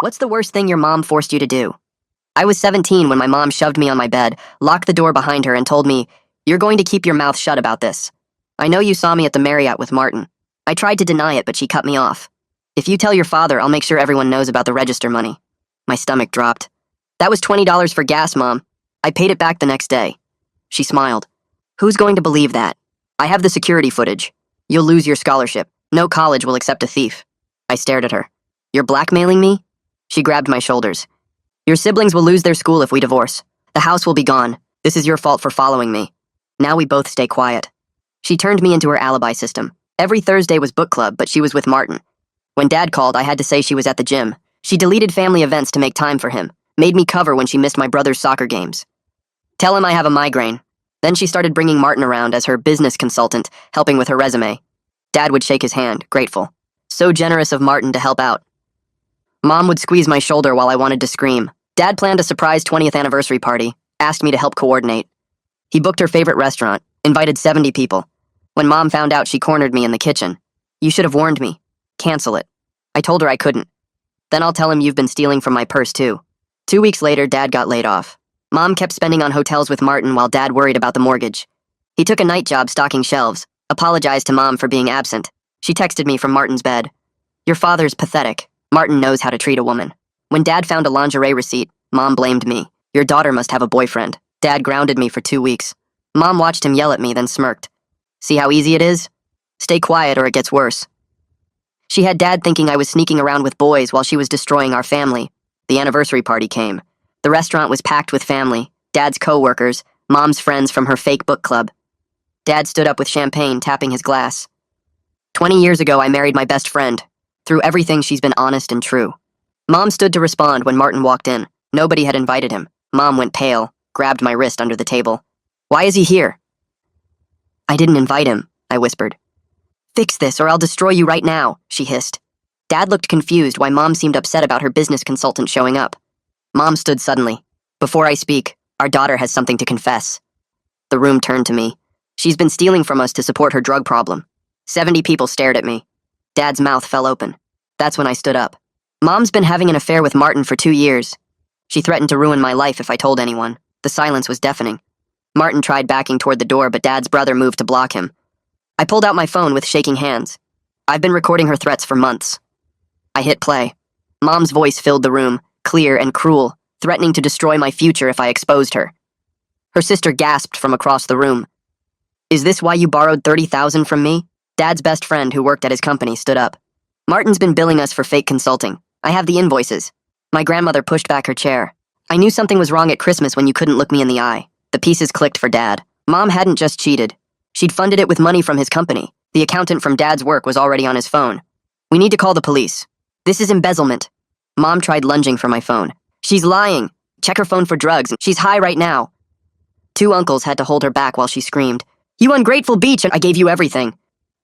What's the worst thing your mom forced you to do? I was 17 when my mom shoved me on my bed, locked the door behind her, and told me, "You're going to keep your mouth shut about this. I know you saw me at the Marriott with Martin." I tried to deny it, but she cut me off. "If you tell your father, I'll make sure everyone knows about the register money." My stomach dropped. "That was $20 for gas, Mom. I paid it back the next day." She smiled. "Who's going to believe that? I have the security footage. You'll lose your scholarship. No college will accept a thief." I stared at her. "You're blackmailing me?" She grabbed my shoulders. "Your siblings will lose their school if we divorce. The house will be gone. This is your fault for following me. Now we both stay quiet." She turned me into her alibi system. Every Thursday was book club, but she was with Martin. When Dad called, I had to say she was at the gym. She deleted family events to make time for him, made me cover when she missed my brother's soccer games. "Tell him I have a migraine." Then she started bringing Martin around as her business consultant, helping with her resume. Dad would shake his hand, grateful. So generous of Martin to help out. Mom would squeeze my shoulder while I wanted to scream. Dad planned a surprise 20th anniversary party, asked me to help coordinate. He booked her favorite restaurant, invited 70 people. When Mom found out, she cornered me in the kitchen. "You should have warned me. Cancel it." I told her I couldn't. "Then I'll tell him you've been stealing from my purse too." 2 weeks later, Dad got laid off. Mom kept spending on hotels with Martin while Dad worried about the mortgage. He took a night job stocking shelves, apologized to Mom for being absent. She texted me from Martin's bed. "Your father's pathetic. Martin knows how to treat a woman." When Dad found a lingerie receipt, Mom blamed me. "Your daughter must have a boyfriend." Dad grounded me for 2 weeks. Mom watched him yell at me, then smirked. "See how easy it is? Stay quiet or it gets worse." She had Dad thinking I was sneaking around with boys while she was destroying our family. The anniversary party came. The restaurant was packed with family, Dad's co-workers, Mom's friends from her fake book club. Dad stood up with champagne, tapping his glass. 20 years ago, I married my best friend. Through everything, she's been honest and true." Mom stood to respond when Martin walked in. Nobody had invited him. Mom went pale, grabbed my wrist under the table. "Why is he here?" "I didn't invite him," I whispered. "Fix this or I'll destroy you right now," she hissed. Dad looked confused why Mom seemed upset about her business consultant showing up. Mom stood suddenly. "Before I speak, our daughter has something to confess." The room turned to me. "She's been stealing from us to support her drug problem." 70 people stared at me. Dad's mouth fell open. That's when I stood up. "Mom's been having an affair with Martin for 2 years. She threatened to ruin my life if I told anyone." The silence was deafening. Martin tried backing toward the door, but Dad's brother moved to block him. I pulled out my phone with shaking hands. "I've been recording her threats for months." I hit play. Mom's voice filled the room, clear and cruel, threatening to destroy my future if I exposed her. Her sister gasped from across the room. "Is this why you borrowed $30,000 from me?" Dad's best friend, who worked at his company, stood up. "Martin's been billing us for fake consulting. I have the invoices." My grandmother pushed back her chair. "I knew something was wrong at Christmas when you couldn't look me in the eye." The pieces clicked for Dad. Mom hadn't just cheated. She'd funded it with money from his company. The accountant from Dad's work was already on his phone. "We need to call the police. This is embezzlement." Mom tried lunging for my phone. "She's lying. Check her phone for drugs. She's high right now." 2 uncles had to hold her back while she screamed, "You ungrateful beach, and I gave you everything."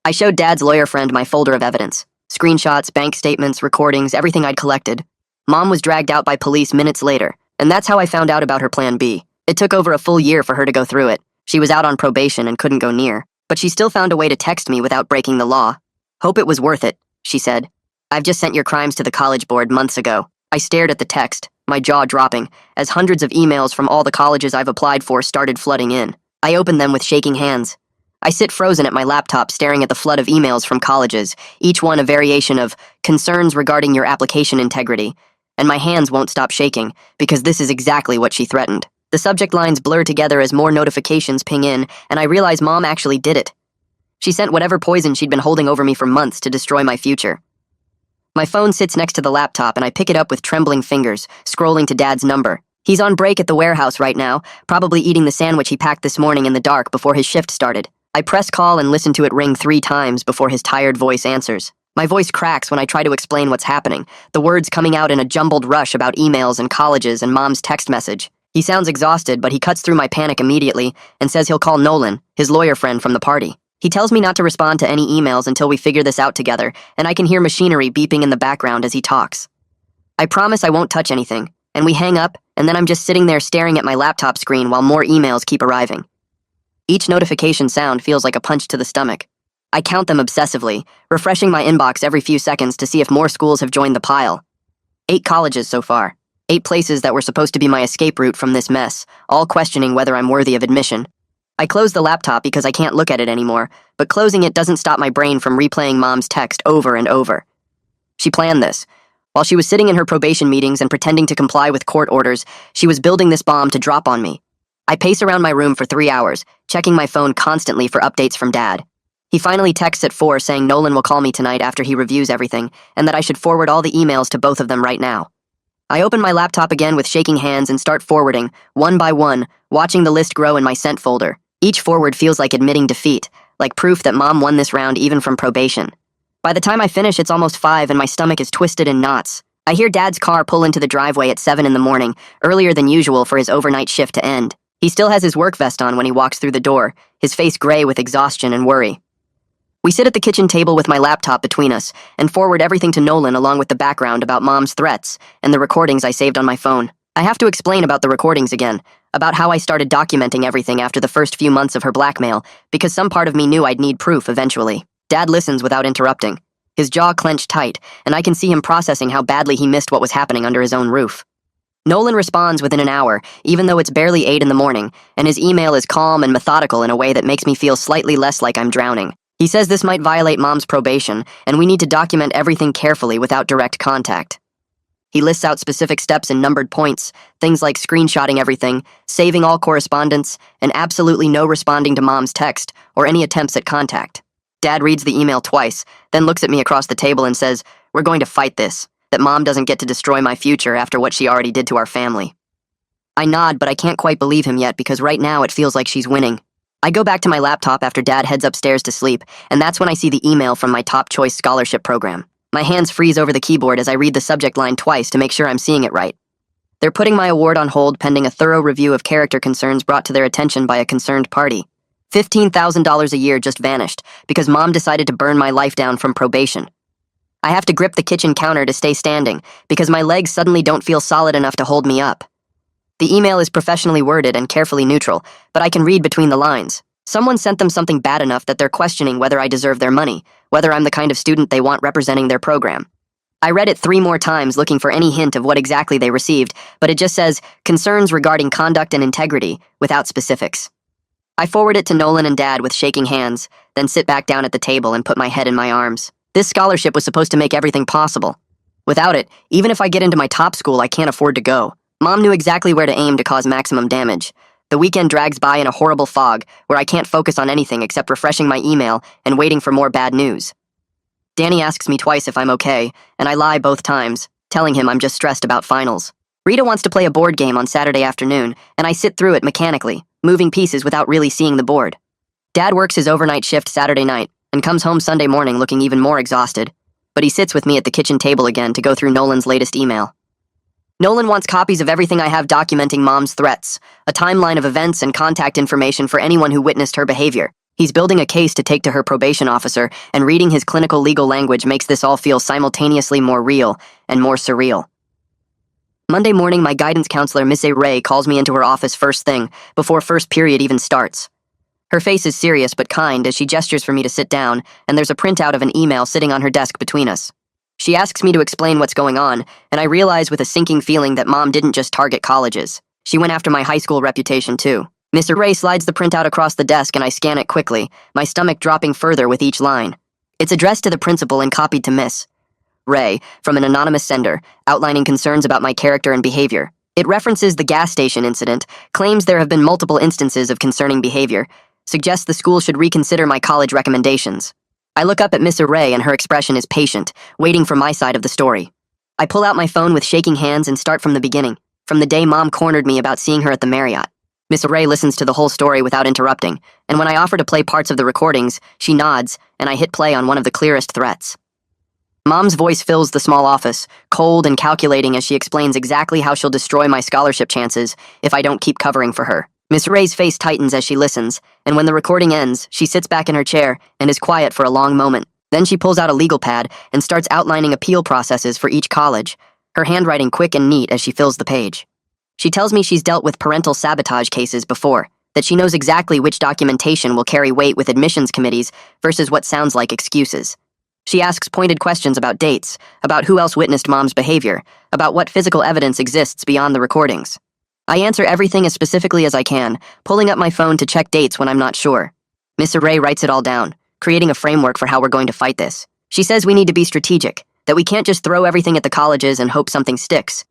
I showed Dad's lawyer friend my folder of evidence. Screenshots, bank statements, recordings, everything I'd collected. Mom was dragged out by police minutes later, and that's how I found out about her Plan B. It took over a full year for her to go through it. She was out on probation and couldn't go near, but she still found a way to text me without breaking the law. "Hope it was worth it," she said. "I've just sent your crimes to the college board months ago." I stared at the text, my jaw dropping, as hundreds of emails from all the colleges I've applied for started flooding in. I opened them with shaking hands. I sit frozen at my laptop staring at the flood of emails from colleges, each one a variation of "concerns regarding your application integrity," and my hands won't stop shaking, because this is exactly what she threatened. The subject lines blur together as more notifications ping in, and I realize Mom actually did it. She sent whatever poison she'd been holding over me for months to destroy my future. My phone sits next to the laptop, and I pick it up with trembling fingers, scrolling to Dad's number. He's on break at the warehouse right now, probably eating the sandwich he packed this morning in the dark before his shift started. I press call and listen to it ring 3 times before his tired voice answers. My voice cracks when I try to explain what's happening, the words coming out in a jumbled rush about emails and colleges and Mom's text message. He sounds exhausted, but he cuts through my panic immediately and says he'll call Nolan, his lawyer friend from the party. He tells me not to respond to any emails until we figure this out together, and I can hear machinery beeping in the background as he talks. I promise I won't touch anything, and we hang up, and then I'm just sitting there staring at my laptop screen while more emails keep arriving. Each notification sound feels like a punch to the stomach. I count them obsessively, refreshing my inbox every few seconds to see if more schools have joined the pile. 8 colleges so far. 8 places that were supposed to be my escape route from this mess, all questioning whether I'm worthy of admission. I close the laptop because I can't look at it anymore, but closing it doesn't stop my brain from replaying Mom's text over and over. She planned this. While she was sitting in her probation meetings and pretending to comply with court orders, she was building this bomb to drop on me. I pace around my room for 3 hours, checking my phone constantly for updates from Dad. He finally texts at 4 saying Nolan will call me tonight after he reviews everything, and that I should forward all the emails to both of them right now. I open my laptop again with shaking hands and start forwarding, one by one, watching the list grow in my sent folder. Each forward feels like admitting defeat, like proof that Mom won this round even from probation. By the time I finish, it's almost 5 and my stomach is twisted in knots. I hear Dad's car pull into the driveway at 7 in the morning, earlier than usual for his overnight shift to end. He still has his work vest on when he walks through the door, his face gray with exhaustion and worry. We sit at the kitchen table with my laptop between us and forward everything to Nolan along with the background about Mom's threats and the recordings I saved on my phone. I have to explain about the recordings again, about how I started documenting everything after the first few months of her blackmail, because some part of me knew I'd need proof eventually. Dad listens without interrupting, his jaw clenched tight, and I can see him processing how badly he missed what was happening under his own roof. Nolan responds within an hour, even though it's barely 8 in the morning, and his email is calm and methodical in a way that makes me feel slightly less like I'm drowning. He says this might violate Mom's probation, and we need to document everything carefully without direct contact. He lists out specific steps in numbered points, things like screenshotting everything, saving all correspondence, and absolutely no responding to Mom's text or any attempts at contact. Dad reads the email twice, then looks at me across the table and says, "We're going to fight this, that Mom doesn't get to destroy my future after what she already did to our family." I nod, but I can't quite believe him yet because right now it feels like she's winning. I go back to my laptop after Dad heads upstairs to sleep, and that's when I see the email from my top choice scholarship program. My hands freeze over the keyboard as I read the subject line twice to make sure I'm seeing it right. They're putting my award on hold pending a thorough review of character concerns brought to their attention by a concerned party. $15,000 a year just vanished because Mom decided to burn my life down from probation. I have to grip the kitchen counter to stay standing because my legs suddenly don't feel solid enough to hold me up. The email is professionally worded and carefully neutral, but I can read between the lines. Someone sent them something bad enough that they're questioning whether I deserve their money, whether I'm the kind of student they want representing their program. I read it 3 more times looking for any hint of what exactly they received, but it just says, "Concerns regarding conduct and integrity," without specifics. I forward it to Nolan and Dad with shaking hands, then sit back down at the table and put my head in my arms. This scholarship was supposed to make everything possible. Without it, even if I get into my top school, I can't afford to go. Mom knew exactly where to aim to cause maximum damage. The weekend drags by in a horrible fog, where I can't focus on anything except refreshing my email and waiting for more bad news. Danny asks me twice if I'm okay, and I lie both times, telling him I'm just stressed about finals. Rita wants to play a board game on Saturday afternoon, and I sit through it mechanically, moving pieces without really seeing the board. Dad works his overnight shift Saturday night, and comes home Sunday morning looking even more exhausted, but he sits with me at the kitchen table again to go through Nolan's latest email. Nolan wants copies of everything I have documenting Mom's threats, a timeline of events and contact information for anyone who witnessed her behavior. He's building a case to take to her probation officer, and reading his clinical legal language makes this all feel simultaneously more real and more surreal. Monday morning, my guidance counselor, Miss A. Ray, calls me into her office first thing, before first period even starts. Her face is serious but kind as she gestures for me to sit down, and there's a printout of an email sitting on her desk between us. She asks me to explain what's going on, and I realize with a sinking feeling that Mom didn't just target colleges. She went after my high school reputation, too. Mr. Ray slides the printout across the desk and I scan it quickly, my stomach dropping further with each line. It's addressed to the principal and copied to Miss Ray, from an anonymous sender, outlining concerns about my character and behavior. It references the gas station incident, claims there have been multiple instances of concerning behavior, suggests the school should reconsider my college recommendations. I look up at Miss Ray and her expression is patient, waiting for my side of the story. I pull out my phone with shaking hands and start from the beginning, from the day Mom cornered me about seeing her at the Marriott. Miss Ray listens to the whole story without interrupting, and when I offer to play parts of the recordings, she nods, and I hit play on one of the clearest threats. Mom's voice fills the small office, cold and calculating as she explains exactly how she'll destroy my scholarship chances if I don't keep covering for her. Miss Ray's face tightens as she listens, and when the recording ends, she sits back in her chair and is quiet for a long moment. Then she pulls out a legal pad and starts outlining appeal processes for each college, her handwriting quick and neat as she fills the page. She tells me she's dealt with parental sabotage cases before, that she knows exactly which documentation will carry weight with admissions committees versus what sounds like excuses. She asks pointed questions about dates, about who else witnessed Mom's behavior, about what physical evidence exists beyond the recordings. I answer everything as specifically as I can, pulling up my phone to check dates when I'm not sure. Miss Ray writes it all down, creating a framework for how we're going to fight this. She says we need to be strategic, that we can't just throw everything at the colleges and hope something sticks.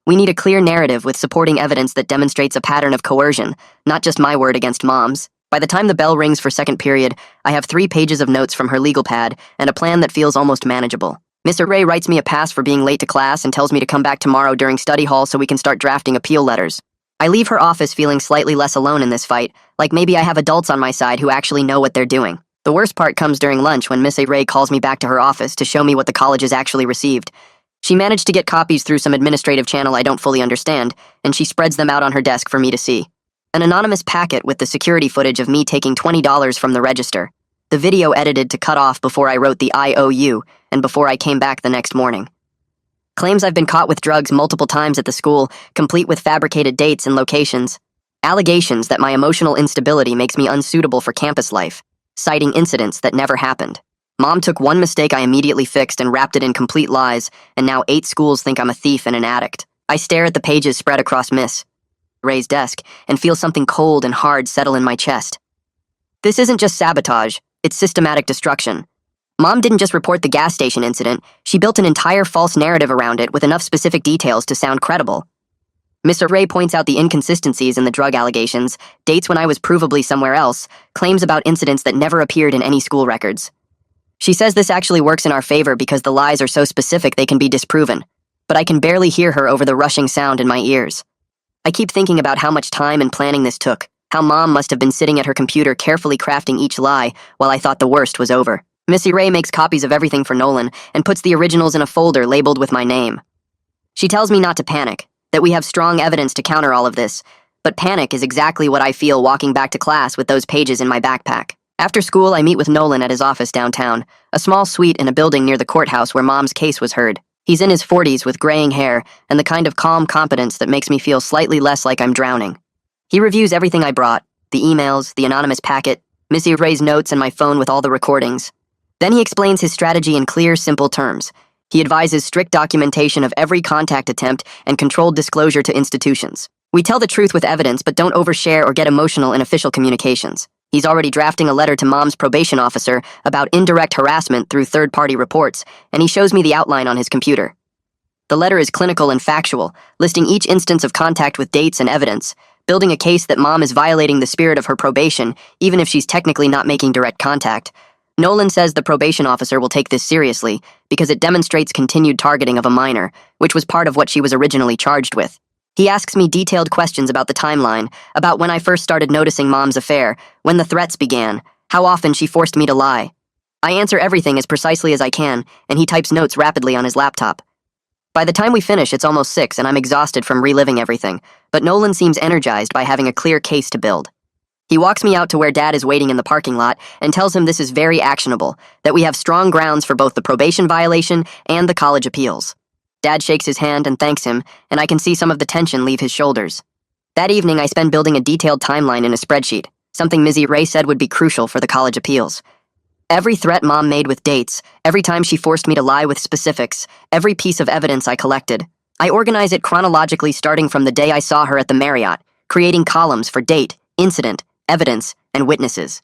We need a clear narrative with supporting evidence that demonstrates a pattern of coercion, not just my word against Mom's. By the time the bell rings for second period, I have 3 pages of notes from her legal pad and a plan that feels almost manageable. Mr. Ray writes me a pass for being late to class and tells me to come back tomorrow during study hall so we can start drafting appeal letters. I leave her office feeling slightly less alone in this fight, like maybe I have adults on my side who actually know what they're doing. The worst part comes during lunch when Miss Ray calls me back to her office to show me what the colleges actually received. She managed to get copies through some administrative channel I don't fully understand, and she spreads them out on her desk for me to see. An anonymous packet with the security footage of me taking $20 from the register. The video edited to cut off before I wrote the IOU and before I came back the next morning. Claims I've been caught with drugs multiple times at the school, complete with fabricated dates and locations. Allegations that my emotional instability makes me unsuitable for campus life, citing incidents that never happened. Mom took one mistake I immediately fixed and wrapped it in complete lies, and now 8 schools think I'm a thief and an addict. I stare at the pages spread across Miss Ray's desk and feel something cold and hard settle in my chest. This isn't just sabotage, it's systematic destruction. Mom didn't just report the gas station incident, she built an entire false narrative around it with enough specific details to sound credible. Mr. Ray points out the inconsistencies in the drug allegations, dates when I was provably somewhere else, claims about incidents that never appeared in any school records. She says this actually works in our favor because the lies are so specific they can be disproven, but I can barely hear her over the rushing sound in my ears. I keep thinking about how much time and planning this took, how Mom must have been sitting at her computer carefully crafting each lie while I thought the worst was over. Missy Ray makes copies of everything for Nolan and puts the originals in a folder labeled with my name. She tells me not to panic, that we have strong evidence to counter all of this, but panic is exactly what I feel walking back to class with those pages in my backpack. After school, I meet with Nolan at his office downtown, a small suite in a building near the courthouse where Mom's case was heard. He's in his 40s with graying hair and the kind of calm competence that makes me feel slightly less like I'm drowning. He reviews everything I brought, the emails, the anonymous packet, Missy Ray's notes, and my phone with all the recordings. Then he explains his strategy in clear, simple terms. He advises strict documentation of every contact attempt and controlled disclosure to institutions. We tell the truth with evidence but don't overshare or get emotional in official communications. He's already drafting a letter to Mom's probation officer about indirect harassment through third-party reports, and he shows me the outline on his computer. The letter is clinical and factual, listing each instance of contact with dates and evidence, building a case that Mom is violating the spirit of her probation, even if she's technically not making direct contact. Nolan says the probation officer will take this seriously because it demonstrates continued targeting of a minor, which was part of what she was originally charged with. He asks me detailed questions about the timeline, about when I first started noticing Mom's affair, when the threats began, how often she forced me to lie. I answer everything as precisely as I can, and he types notes rapidly on his laptop. By the time we finish, it's almost 6 and I'm exhausted from reliving everything, but Nolan seems energized by having a clear case to build. He walks me out to where Dad is waiting in the parking lot and tells him this is very actionable, that we have strong grounds for both the probation violation and the college appeals. Dad shakes his hand and thanks him, and I can see some of the tension leave his shoulders. That evening, I spend building a detailed timeline in a spreadsheet, something Missy Ray said would be crucial for the college appeals. Every threat Mom made with dates, every time she forced me to lie with specifics, every piece of evidence I collected. I organize it chronologically starting from the day I saw her at the Marriott, creating columns for date, incident, evidence, and witnesses.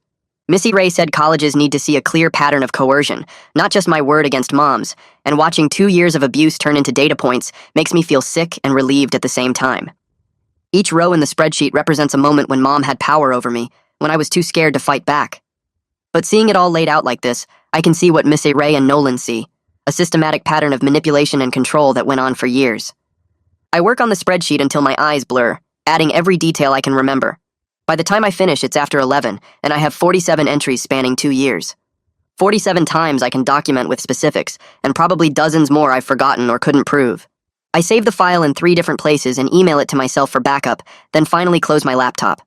Missy Ray said colleges need to see a clear pattern of coercion, not just my word against Mom's, and watching 2 years of abuse turn into data points makes me feel sick and relieved at the same time. Each row in the spreadsheet represents a moment when Mom had power over me, when I was too scared to fight back. But seeing it all laid out like this, I can see what Missy Ray and Nolan see, a systematic pattern of manipulation and control that went on for years. I work on the spreadsheet until my eyes blur, adding every detail I can remember. By the time I finish, it's after 11, and I have 47 entries spanning 2 years. 47 times I can document with specifics, and probably dozens more I've forgotten or couldn't prove. I save the file in 3 different places and email it to myself for backup, then finally close my laptop.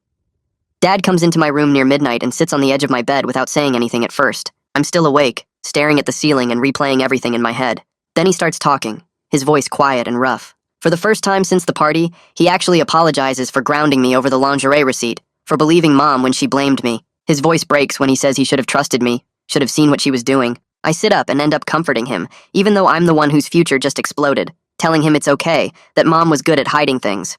Dad comes into my room near midnight and sits on the edge of my bed without saying anything at first. I'm still awake, staring at the ceiling and replaying everything in my head. Then he starts talking, his voice quiet and rough. For the first time since the party, he actually apologizes for grounding me over the lingerie receipt, for believing Mom when she blamed me. His voice breaks when he says he should have trusted me, should have seen what she was doing. I sit up and end up comforting him, even though I'm the one whose future just exploded, telling him it's okay, that mom was good at hiding things.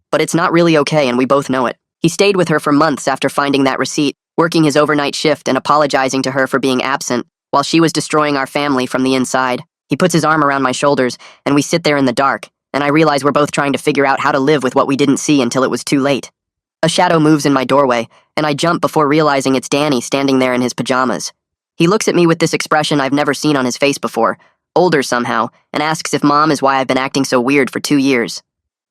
But it's not really okay, and we both know it. He stayed with her for months after finding that receipt, working his overnight shift and apologizing to her for being absent, while she was destroying our family from the inside. He puts his arm around my shoulders, and we sit there in the dark, and I realize we're both trying to figure out how to live with what we didn't see until it was too late. A shadow moves in my doorway, and I jump before realizing it's Danny standing there in his pajamas. He looks at me with this expression I've never seen on his face before, older somehow, and asks if mom is why I've been acting so weird for 2 years.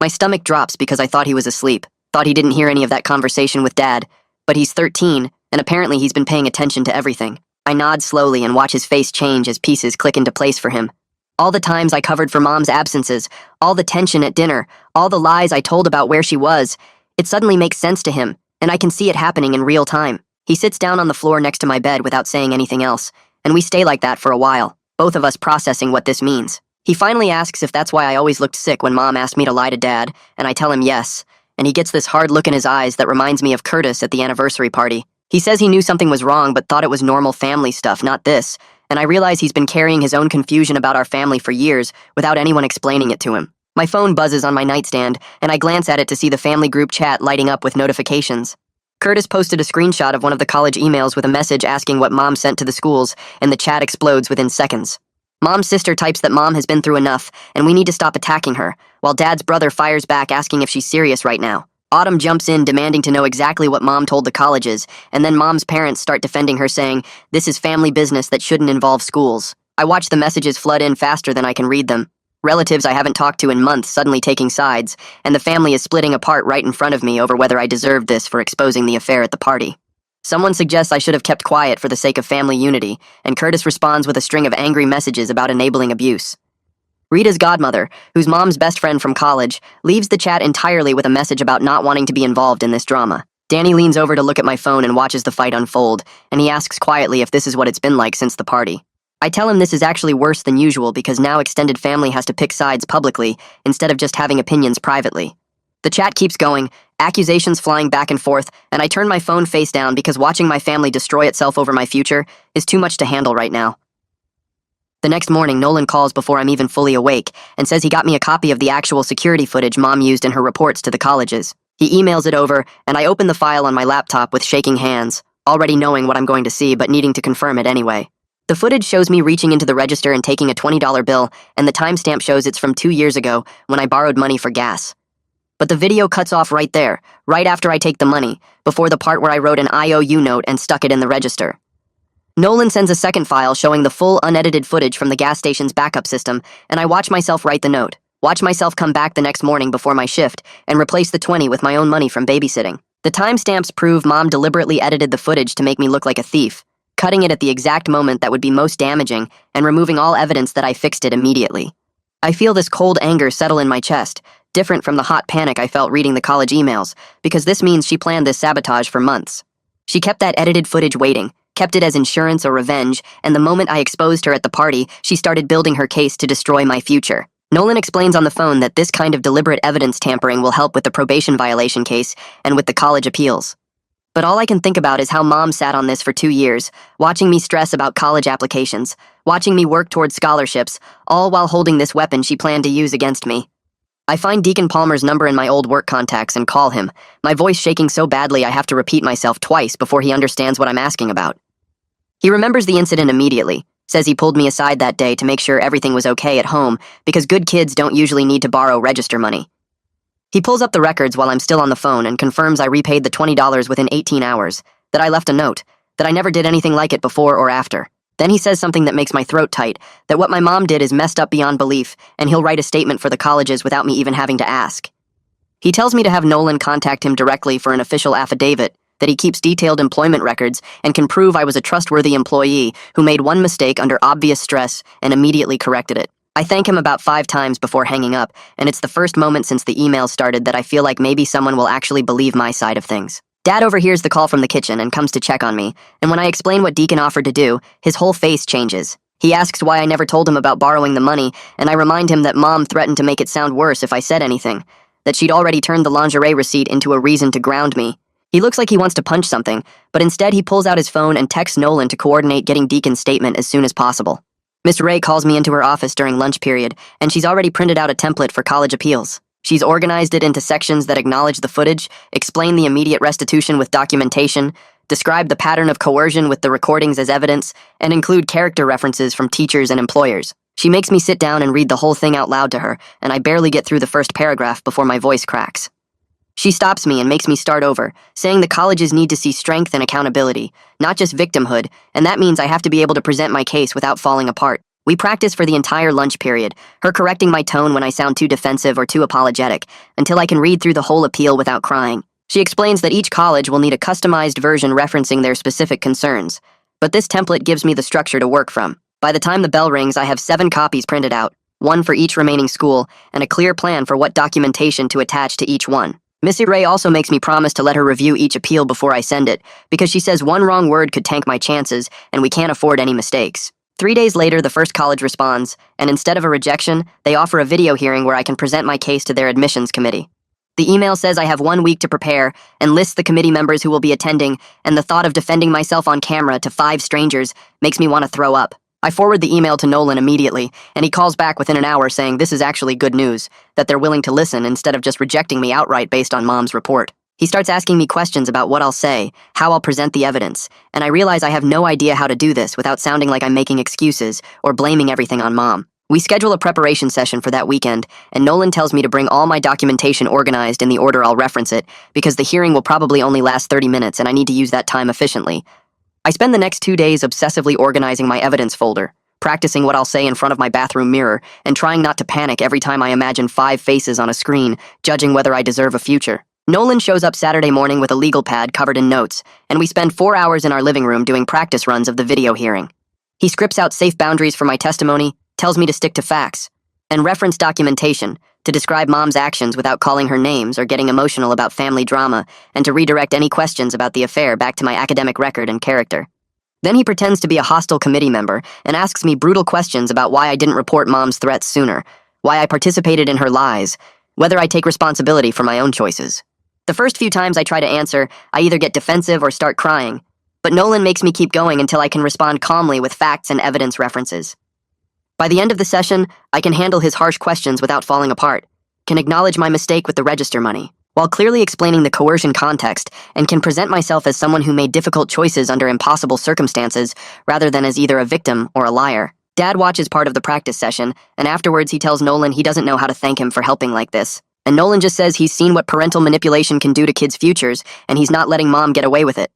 My stomach drops because I thought he was asleep, thought he didn't hear any of that conversation with Dad, but he's 13, and apparently he's been paying attention to everything. I nod slowly and watch his face change as pieces click into place for him. All the times I covered for mom's absences, all the tension at dinner, all the lies I told about where she was, it suddenly makes sense to him, and I can see it happening in real time. He sits down on the floor next to my bed without saying anything else, and we stay like that for a while, both of us processing what this means. He finally asks if that's why I always looked sick when mom asked me to lie to Dad, and I tell him yes, and he gets this hard look in his eyes that reminds me of Curtis at the anniversary party. He says he knew something was wrong but thought it was normal family stuff, not this, and I realize he's been carrying his own confusion about our family for years without anyone explaining it to him. My phone buzzes on my nightstand, and I glance at it to see the family group chat lighting up with notifications. Curtis posted a screenshot of one of the college emails with a message asking what mom sent to the schools, and the chat explodes within seconds. Mom's sister types that mom has been through enough, and we need to stop attacking her, while Dad's brother fires back asking if she's serious right now. Autumn jumps in demanding to know exactly what mom told the colleges, and then mom's parents start defending her saying, this is family business that shouldn't involve schools. I watch the messages flood in faster than I can read them. Relatives I haven't talked to in months suddenly taking sides, and the family is splitting apart right in front of me over whether I deserved this for exposing the affair at the party. Someone suggests I should have kept quiet for the sake of family unity, and Curtis responds with a string of angry messages about enabling abuse. Rita's godmother, who's mom's best friend from college, leaves the chat entirely with a message about not wanting to be involved in this drama. Danny leans over to look at my phone and watches the fight unfold, and he asks quietly if this is what it's been like since the party. I tell him this is actually worse than usual because now extended family has to pick sides publicly instead of just having opinions privately. The chat keeps going, accusations flying back and forth, and I turn my phone face down because watching my family destroy itself over my future is too much to handle right now. The next morning, Nolan calls before I'm even fully awake and says he got me a copy of the actual security footage mom used in her reports to the colleges. He emails it over, and I open the file on my laptop with shaking hands, already knowing what I'm going to see but needing to confirm it anyway. The footage shows me reaching into the register and taking a $20 bill, and the timestamp shows it's from 2 years ago when I borrowed money for gas. But the video cuts off right there, right after I take the money, before the part where I wrote an IOU note and stuck it in the register. Nolan sends a second file showing the full unedited footage from the gas station's backup system, and I watch myself write the note, watch myself come back the next morning before my shift, and replace the 20 with my own money from babysitting. The timestamps prove mom deliberately edited the footage to make me look like a thief, cutting it at the exact moment that would be most damaging and removing all evidence that I fixed it immediately. I feel this cold anger settle in my chest, different from the hot panic I felt reading the college emails, because this means she planned this sabotage for months. She kept that edited footage waiting, kept it as insurance or revenge, and the moment I exposed her at the party, she started building her case to destroy my future. Nolan explains on the phone that this kind of deliberate evidence tampering will help with the probation violation case and with the college appeals. But all I can think about is how mom sat on this for 2 years, watching me stress about college applications, watching me work towards scholarships, all while holding this weapon she planned to use against me. I find Deacon Palmer's number in my old work contacts and call him, my voice shaking so badly I have to repeat myself twice before he understands what I'm asking about. He remembers the incident immediately, says he pulled me aside that day to make sure everything was okay at home because good kids don't usually need to borrow register money. He pulls up the records while I'm still on the phone and confirms I repaid the $20 within 18 hours, that I left a note, that I never did anything like it before or after. Then he says something that makes my throat tight, that what my mom did is messed up beyond belief, and he'll write a statement for the colleges without me even having to ask. He tells me to have Nolan contact him directly for an official affidavit, that he keeps detailed employment records and can prove I was a trustworthy employee who made one mistake under obvious stress and immediately corrected it. I thank him about 5 times before hanging up, and it's the first moment since the email started that I feel like maybe someone will actually believe my side of things. Dad overhears the call from the kitchen and comes to check on me, and when I explain what Deacon offered to do, his whole face changes. He asks why I never told him about borrowing the money, and I remind him that Mom threatened to make it sound worse if I said anything, that she'd already turned the lingerie receipt into a reason to ground me. He looks like he wants to punch something, but instead he pulls out his phone and texts Nolan to coordinate getting Deacon's statement as soon as possible. Miss Ray calls me into her office during lunch period, and she's already printed out a template for college appeals. She's organized it into sections that acknowledge the footage, explain the immediate restitution with documentation, describe the pattern of coercion with the recordings as evidence, and include character references from teachers and employers. She makes me sit down and read the whole thing out loud to her, and I barely get through the first paragraph before my voice cracks. She stops me and makes me start over, saying the colleges need to see strength and accountability, not just victimhood, and that means I have to be able to present my case without falling apart. We practice for the entire lunch period, her correcting my tone when I sound too defensive or too apologetic, until I can read through the whole appeal without crying. She explains that each college will need a customized version referencing their specific concerns, but this template gives me the structure to work from. By the time the bell rings, I have 7 copies printed out, 1 for each remaining school, and a clear plan for what documentation to attach to each one. Missy Ray also makes me promise to let her review each appeal before I send it, because she says one wrong word could tank my chances, and we can't afford any mistakes. 3 days later, the first college responds, and instead of a rejection, they offer a video hearing where I can present my case to their admissions committee. The email says I have 1 week to prepare and lists the committee members who will be attending, and the thought of defending myself on camera to 5 strangers makes me want to throw up. I forward the email to Nolan immediately, and he calls back within an hour saying this is actually good news, that they're willing to listen instead of just rejecting me outright based on Mom's report. He starts asking me questions about what I'll say, how I'll present the evidence, and I realize I have no idea how to do this without sounding like I'm making excuses or blaming everything on Mom. We schedule a preparation session for that weekend, and Nolan tells me to bring all my documentation organized in the order I'll reference it, because the hearing will probably only last 30 minutes and I need to use that time efficiently. I spend the next 2 days obsessively organizing my evidence folder, practicing what I'll say in front of my bathroom mirror, and trying not to panic every time I imagine 5 faces on a screen, judging whether I deserve a future. Nolan shows up Saturday morning with a legal pad covered in notes, and we spend 4 hours in our living room doing practice runs of the video hearing. He scripts out safe boundaries for my testimony, tells me to stick to facts, and reference documentation to describe Mom's actions without calling her names or getting emotional about family drama, and to redirect any questions about the affair back to my academic record and character. Then he pretends to be a hostile committee member and asks me brutal questions about why I didn't report Mom's threats sooner, why I participated in her lies, whether I take responsibility for my own choices. The first few times I try to answer, I either get defensive or start crying, but Nolan makes me keep going until I can respond calmly with facts and evidence references. By the end of the session, I can handle his harsh questions without falling apart, can acknowledge my mistake with the register money, while clearly explaining the coercion context, and can present myself as someone who made difficult choices under impossible circumstances, rather than as either a victim or a liar. Dad watches part of the practice session, and afterwards he tells Nolan he doesn't know how to thank him for helping like this. And Nolan just says he's seen what parental manipulation can do to kids' futures, and he's not letting Mom get away with it.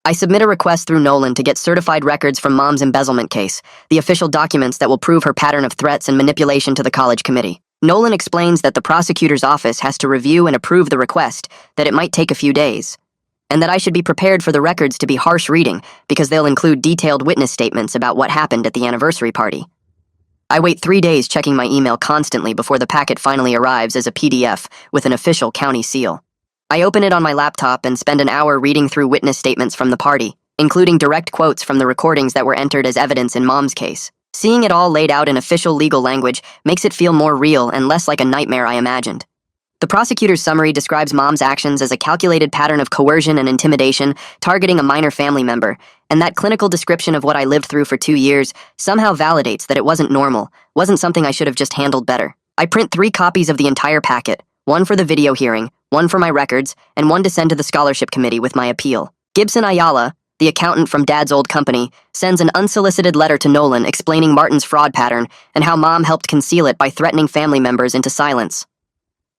I submit a request through Nolan to get certified records from Mom's embezzlement case, the official documents that will prove her pattern of threats and manipulation to the college committee. Nolan explains that the prosecutor's office has to review and approve the request, that it might take a few days, and that I should be prepared for the records to be harsh reading because they'll include detailed witness statements about what happened at the anniversary party. I wait 3 days checking my email constantly before the packet finally arrives as a PDF with an official county seal. I open it on my laptop and spend an hour reading through witness statements from the party, including direct quotes from the recordings that were entered as evidence in Mom's case. Seeing it all laid out in official legal language makes it feel more real and less like a nightmare I imagined. The prosecutor's summary describes Mom's actions as a calculated pattern of coercion and intimidation targeting a minor family member, and that clinical description of what I lived through for 2 years somehow validates that it wasn't normal, wasn't something I should have just handled better. I print 3 copies of the entire packet, 1 for the video hearing, 1 for my records, and 1 to send to the scholarship committee with my appeal. Gibson Ayala, the accountant from Dad's old company, sends an unsolicited letter to Nolan explaining Martin's fraud pattern and how Mom helped conceal it by threatening family members into silence.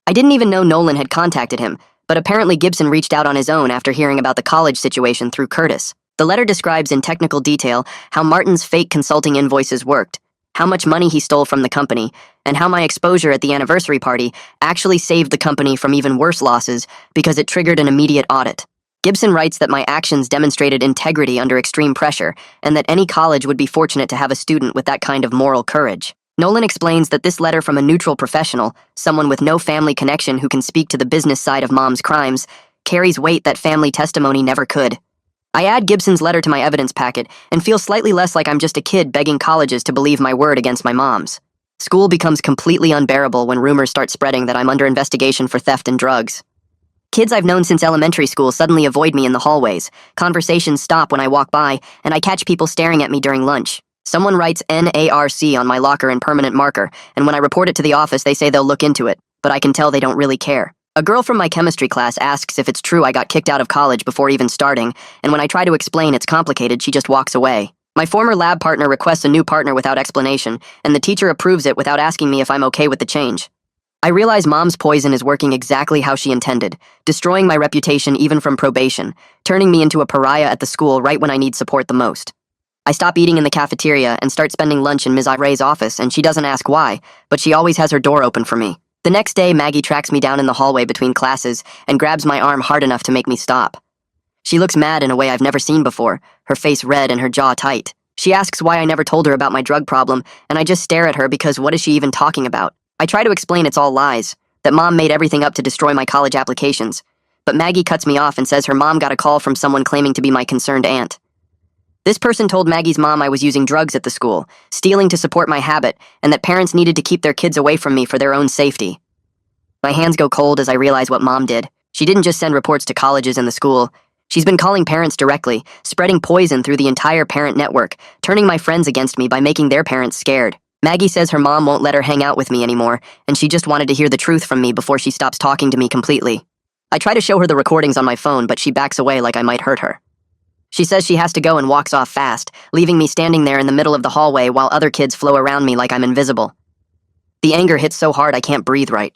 I didn't even know Nolan had contacted him, but apparently Gibson reached out on his own after hearing about the college situation through Curtis. The letter describes in technical detail how Martin's fake consulting invoices worked, how much money he stole from the company, and how my exposure at the anniversary party actually saved the company from even worse losses because it triggered an immediate audit. Gibson writes that my actions demonstrated integrity under extreme pressure, and that any college would be fortunate to have a student with that kind of moral courage. Nolan explains that this letter from a neutral professional, someone with no family connection who can speak to the business side of Mom's crimes, carries weight that family testimony never could. I add Gibson's letter to my evidence packet and feel slightly less like I'm just a kid begging colleges to believe my word against my mom's. School becomes completely unbearable when rumors start spreading that I'm under investigation for theft and drugs. Kids I've known since elementary school suddenly avoid me in the hallways. Conversations stop when I walk by, and I catch people staring at me during lunch. Someone writes NARC on my locker in permanent marker, and when I report it to the office, they say they'll look into it, but I can tell they don't really care. A girl from my chemistry class asks if it's true I got kicked out of college before even starting, and when I try to explain it's complicated, she just walks away. My former lab partner requests a new partner without explanation, and the teacher approves it without asking me if I'm okay with the change. I realize Mom's poison is working exactly how she intended, destroying my reputation even from probation, turning me into a pariah at the school right when I need support the most. I stop eating in the cafeteria and start spending lunch in Ms. Ray's office, and she doesn't ask why, but she always has her door open for me. The next day, Maggie tracks me down in the hallway between classes and grabs my arm hard enough to make me stop. She looks mad in a way I've never seen before, her face red and her jaw tight. She asks why I never told her about my drug problem, and I just stare at her because what is she even talking about? I try to explain it's all lies, that Mom made everything up to destroy my college applications, but Maggie cuts me off and says her mom got a call from someone claiming to be my concerned aunt. This person told Maggie's mom I was using drugs at the school, stealing to support my habit, and that parents needed to keep their kids away from me for their own safety. My hands go cold as I realize what Mom did. She didn't just send reports to colleges and the school. She's been calling parents directly, spreading poison through the entire parent network, turning my friends against me by making their parents scared. Maggie says her mom won't let her hang out with me anymore, and she just wanted to hear the truth from me before she stops talking to me completely. I try to show her the recordings on my phone, but she backs away like I might hurt her. She says she has to go and walks off fast, leaving me standing there in the middle of the hallway while other kids flow around me like I'm invisible. The anger hits so hard I can't breathe right.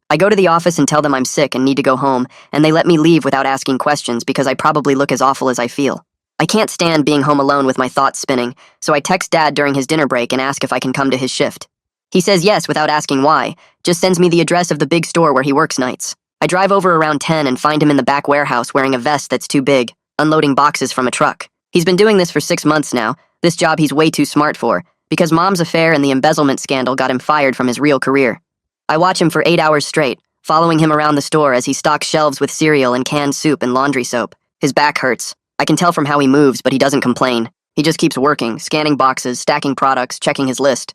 I go to the office and tell them I'm sick and need to go home, and they let me leave without asking questions because I probably look as awful as I feel. I can't stand being home alone with my thoughts spinning, so I text Dad during his dinner break and ask if I can come to his shift. He says yes without asking why, just sends me the address of the big store where he works nights. I drive over around 10 and find him in the back warehouse wearing a vest that's too big, unloading boxes from a truck. He's been doing this for 6 months now, this job he's way too smart for, because Mom's affair and the embezzlement scandal got him fired from his real career. I watch him for 8 hours straight, following him around the store as he stocks shelves with cereal and canned soup and laundry soap. His back hurts. I can tell from how he moves, but he doesn't complain. He just keeps working, scanning boxes, stacking products, checking his list.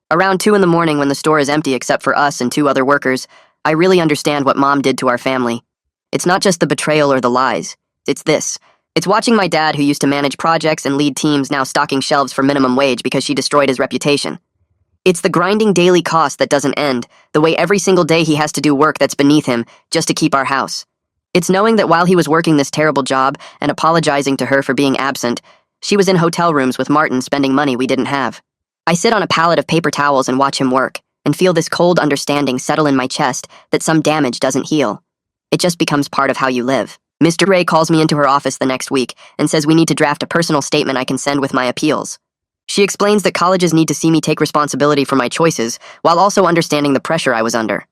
Around 2 in the morning when the store is empty except for us and 2 other workers, I really understand what Mom did to our family. It's not just the betrayal or the lies. It's this. It's watching my dad, who used to manage projects and lead teams, now stocking shelves for minimum wage because she destroyed his reputation. It's the grinding daily cost that doesn't end, the way every single day he has to do work that's beneath him just to keep our house. It's knowing that while he was working this terrible job and apologizing to her for being absent, she was in hotel rooms with Martin spending money we didn't have. I sit on a pallet of paper towels and watch him work, and feel this cold understanding settle in my chest that some damage doesn't heal. It just becomes part of how you live. Mr. Ray calls me into her office the next week and says we need to draft a personal statement I can send with my appeals. She explains that colleges need to see me take responsibility for my choices while also understanding the pressure I was under.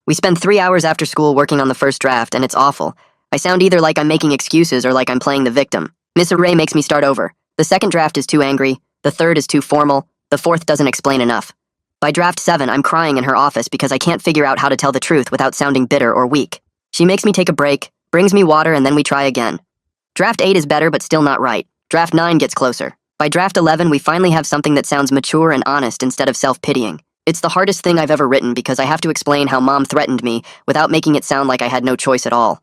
We spend 3 hours after school working on the first draft, and it's awful. I sound either like I'm making excuses or like I'm playing the victim. Miss Ray makes me start over. The second draft is too angry, the third is too formal, the fourth doesn't explain enough. By draft 7, I'm crying in her office because I can't figure out how to tell the truth without sounding bitter or weak. She makes me take a break, brings me water, and then we try again. Draft 8 is better but still not right. Draft 9 gets closer. By draft 11, we finally have something that sounds mature and honest instead of self-pitying. It's the hardest thing I've ever written because I have to explain how Mom threatened me without making it sound like I had no choice at all.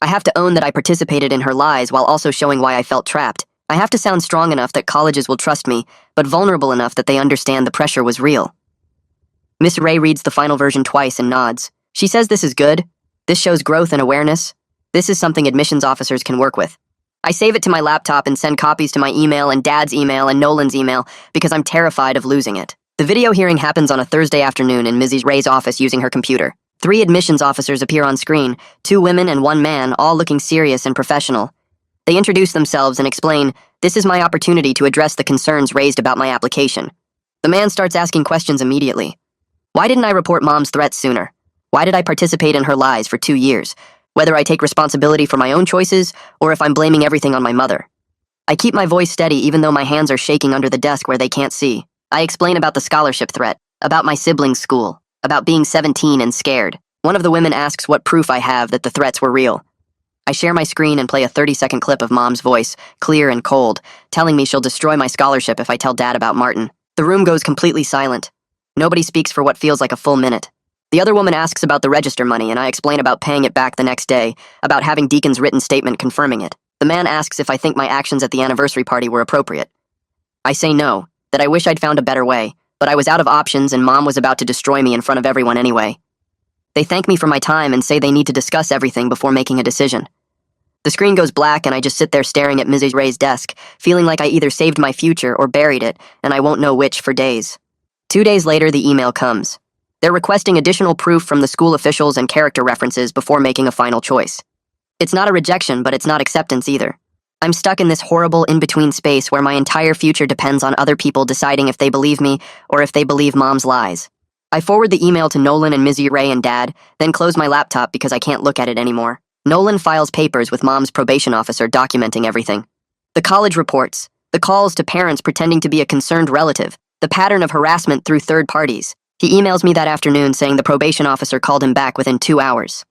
I have to own that I participated in her lies while also showing why I felt trapped. I have to sound strong enough that colleges will trust me, but vulnerable enough that they understand the pressure was real. Miss Ray reads the final version twice and nods. She says this is good. This shows growth and awareness. This is something admissions officers can work with. I save it to my laptop and send copies to my email and Dad's email and Nolan's email because I'm terrified of losing it. The video hearing happens on a Thursday afternoon in Mrs. Ray's office using her computer. 3 admissions officers appear on screen, 2 women and 1 man, all looking serious and professional. They introduce themselves and explain, "This is my opportunity to address the concerns raised about my application." The man starts asking questions immediately. Why didn't I report Mom's threats sooner? Why did I participate in her lies for 2 years? Whether I take responsibility for my own choices or if I'm blaming everything on my mother. I keep my voice steady even though my hands are shaking under the desk where they can't see. I explain about the scholarship threat, about my siblings' school, about being 17 and scared. One of the women asks what proof I have that the threats were real. I share my screen and play a 30-second clip of Mom's voice, clear and cold, telling me she'll destroy my scholarship if I tell Dad about Martin. The room goes completely silent. Nobody speaks for what feels like a full minute. The other woman asks about the register money, and I explain about paying it back the next day, about having Deacon's written statement confirming it. The man asks if I think my actions at the anniversary party were appropriate. I say no, that I wish I'd found a better way, but I was out of options and Mom was about to destroy me in front of everyone anyway. They thank me for my time and say they need to discuss everything before making a decision. The screen goes black and I just sit there staring at Mrs. Ray's desk, feeling like I either saved my future or buried it, and I won't know which for days. 2 days later, the email comes. They're requesting additional proof from the school officials and character references before making a final choice. It's not a rejection, but it's not acceptance either. I'm stuck in this horrible in-between space where my entire future depends on other people deciding if they believe me or if they believe Mom's lies. I forward the email to Nolan and Mrs. Ray and Dad, then close my laptop because I can't look at it anymore. Nolan files papers with Mom's probation officer documenting everything. The college reports, the calls to parents pretending to be a concerned relative, the pattern of harassment through third parties. He emails me that afternoon saying the probation officer called him back within 2 hours.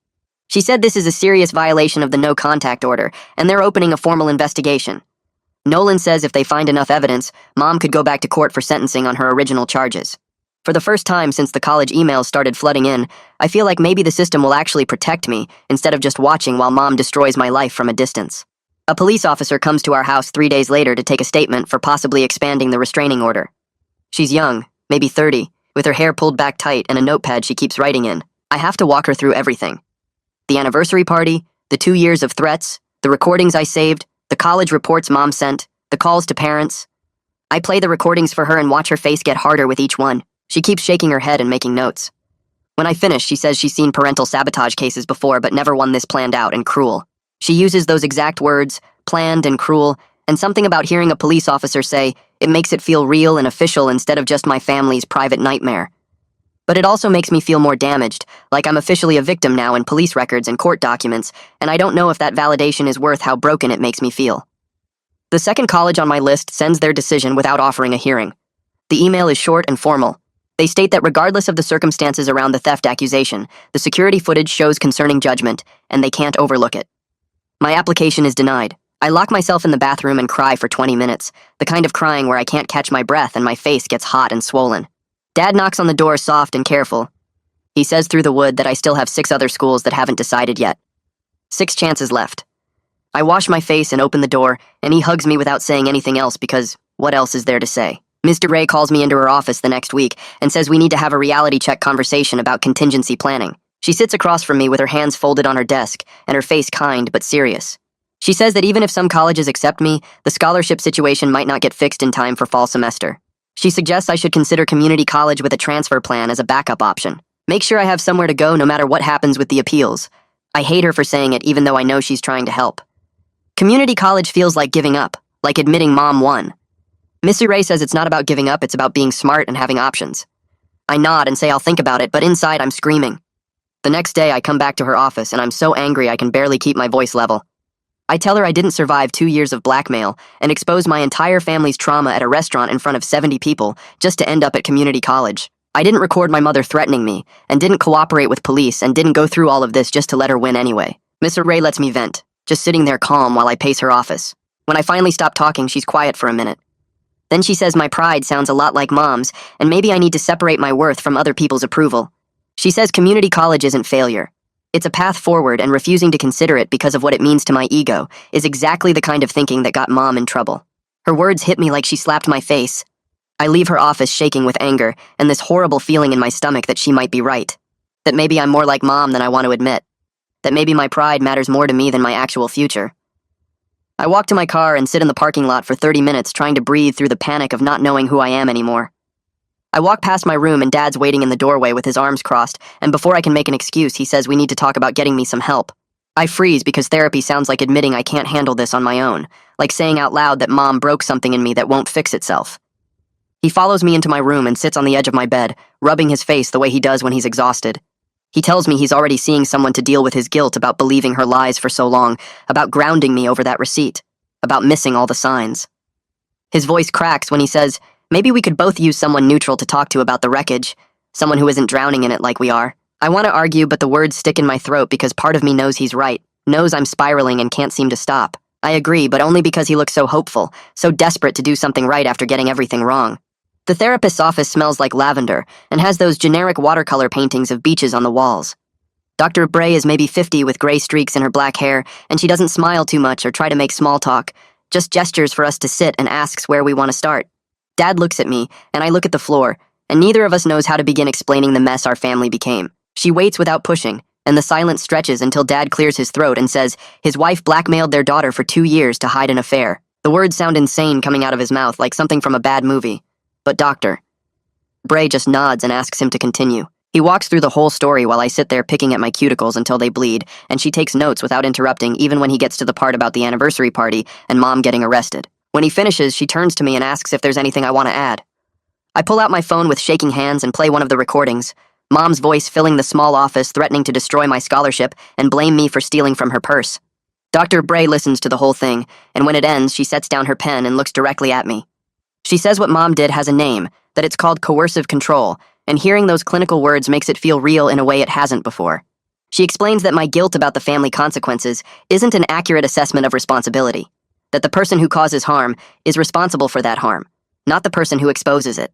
She said this is a serious violation of the no contact order, and they're opening a formal investigation. Nolan says if they find enough evidence, Mom could go back to court for sentencing on her original charges. For the first time since the college emails started flooding in, I feel like maybe the system will actually protect me instead of just watching while Mom destroys my life from a distance. A police officer comes to our house 3 days later to take a statement for possibly expanding the restraining order. She's young, maybe 30, with her hair pulled back tight and a notepad she keeps writing in. I have to walk her through everything. The anniversary party, the 2 years of threats, the recordings I saved, the college reports Mom sent, the calls to parents. I play the recordings for her and watch her face get harder with each one. She keeps shaking her head and making notes. When I finish, she says she's seen parental sabotage cases before but never one this planned out and cruel. She uses those exact words, planned and cruel, and something about hearing a police officer say, it makes it feel real and official instead of just my family's private nightmare. But it also makes me feel more damaged, like I'm officially a victim now in police records and court documents, and I don't know if that validation is worth how broken it makes me feel. The second college on my list sends their decision without offering a hearing. The email is short and formal. They state that regardless of the circumstances around the theft accusation, the security footage shows concerning judgment, and they can't overlook it. My application is denied. I lock myself in the bathroom and cry for 20 minutes, the kind of crying where I can't catch my breath and my face gets hot and swollen. Dad knocks on the door soft and careful. He says through the wood that I still have 6 other schools that haven't decided yet. 6 chances left. I wash my face and open the door, and he hugs me without saying anything else because what else is there to say? Mr. Ray calls me into her office the next week and says we need to have a reality check conversation about contingency planning. She sits across from me with her hands folded on her desk and her face kind but serious. She says that even if some colleges accept me, the scholarship situation might not get fixed in time for fall semester. She suggests I should consider community college with a transfer plan as a backup option. Make sure I have somewhere to go no matter what happens with the appeals. I hate her for saying it even though I know she's trying to help. Community college feels like giving up, like admitting Mom won. Mr. Ray says it's not about giving up, it's about being smart and having options. I nod and say I'll think about it, but inside I'm screaming. The next day I come back to her office and I'm so angry I can barely keep my voice level. I tell her I didn't survive 2 years of blackmail and expose my entire family's trauma at a restaurant in front of 70 people just to end up at community college. I didn't record my mother threatening me and didn't cooperate with police and didn't go through all of this just to let her win anyway. Mr. Ray lets me vent, just sitting there calm while I pace her office. When I finally stop talking, she's quiet for a minute. Then she says my pride sounds a lot like Mom's, and maybe I need to separate my worth from other people's approval. She says community college isn't failure. It's a path forward, and refusing to consider it because of what it means to my ego is exactly the kind of thinking that got Mom in trouble. Her words hit me like she slapped my face. I leave her office shaking with anger and this horrible feeling in my stomach that she might be right. That maybe I'm more like Mom than I want to admit. That maybe my pride matters more to me than my actual future. I walk to my car and sit in the parking lot for 30 minutes trying to breathe through the panic of not knowing who I am anymore. I walk past my room and Dad's waiting in the doorway with his arms crossed, and before I can make an excuse, he says we need to talk about getting me some help. I freeze because therapy sounds like admitting I can't handle this on my own, like saying out loud that Mom broke something in me that won't fix itself. He follows me into my room and sits on the edge of my bed, rubbing his face the way he does when he's exhausted. He tells me he's already seeing someone to deal with his guilt about believing her lies for so long, about grounding me over that receipt, about missing all the signs. His voice cracks when he says, maybe we could both use someone neutral to talk to about the wreckage, someone who isn't drowning in it like we are. I want to argue, but the words stick in my throat because part of me knows he's right, knows I'm spiraling and can't seem to stop. I agree, but only because he looks so hopeful, so desperate to do something right after getting everything wrong. The therapist's office smells like lavender and has those generic watercolor paintings of beaches on the walls. Dr. Bray is maybe 50 with gray streaks in her black hair, and she doesn't smile too much or try to make small talk, just gestures for us to sit and asks where we want to start. Dad looks at me, and I look at the floor, and neither of us knows how to begin explaining the mess our family became. She waits without pushing, and the silence stretches until Dad clears his throat and says his wife blackmailed their daughter for 2 years to hide an affair. The words sound insane coming out of his mouth like something from a bad movie. But Dr. Bray just nods and asks him to continue. He walks through the whole story while I sit there picking at my cuticles until they bleed, and she takes notes without interrupting even when he gets to the part about the anniversary party and Mom getting arrested. When he finishes, she turns to me and asks if there's anything I want to add. I pull out my phone with shaking hands and play one of the recordings, Mom's voice filling the small office threatening to destroy my scholarship and blame me for stealing from her purse. Dr. Bray listens to the whole thing, and when it ends, she sets down her pen and looks directly at me. She says what Mom did has a name, that it's called coercive control, and hearing those clinical words makes it feel real in a way it hasn't before. She explains that my guilt about the family consequences isn't an accurate assessment of responsibility, that the person who causes harm is responsible for that harm, not the person who exposes it.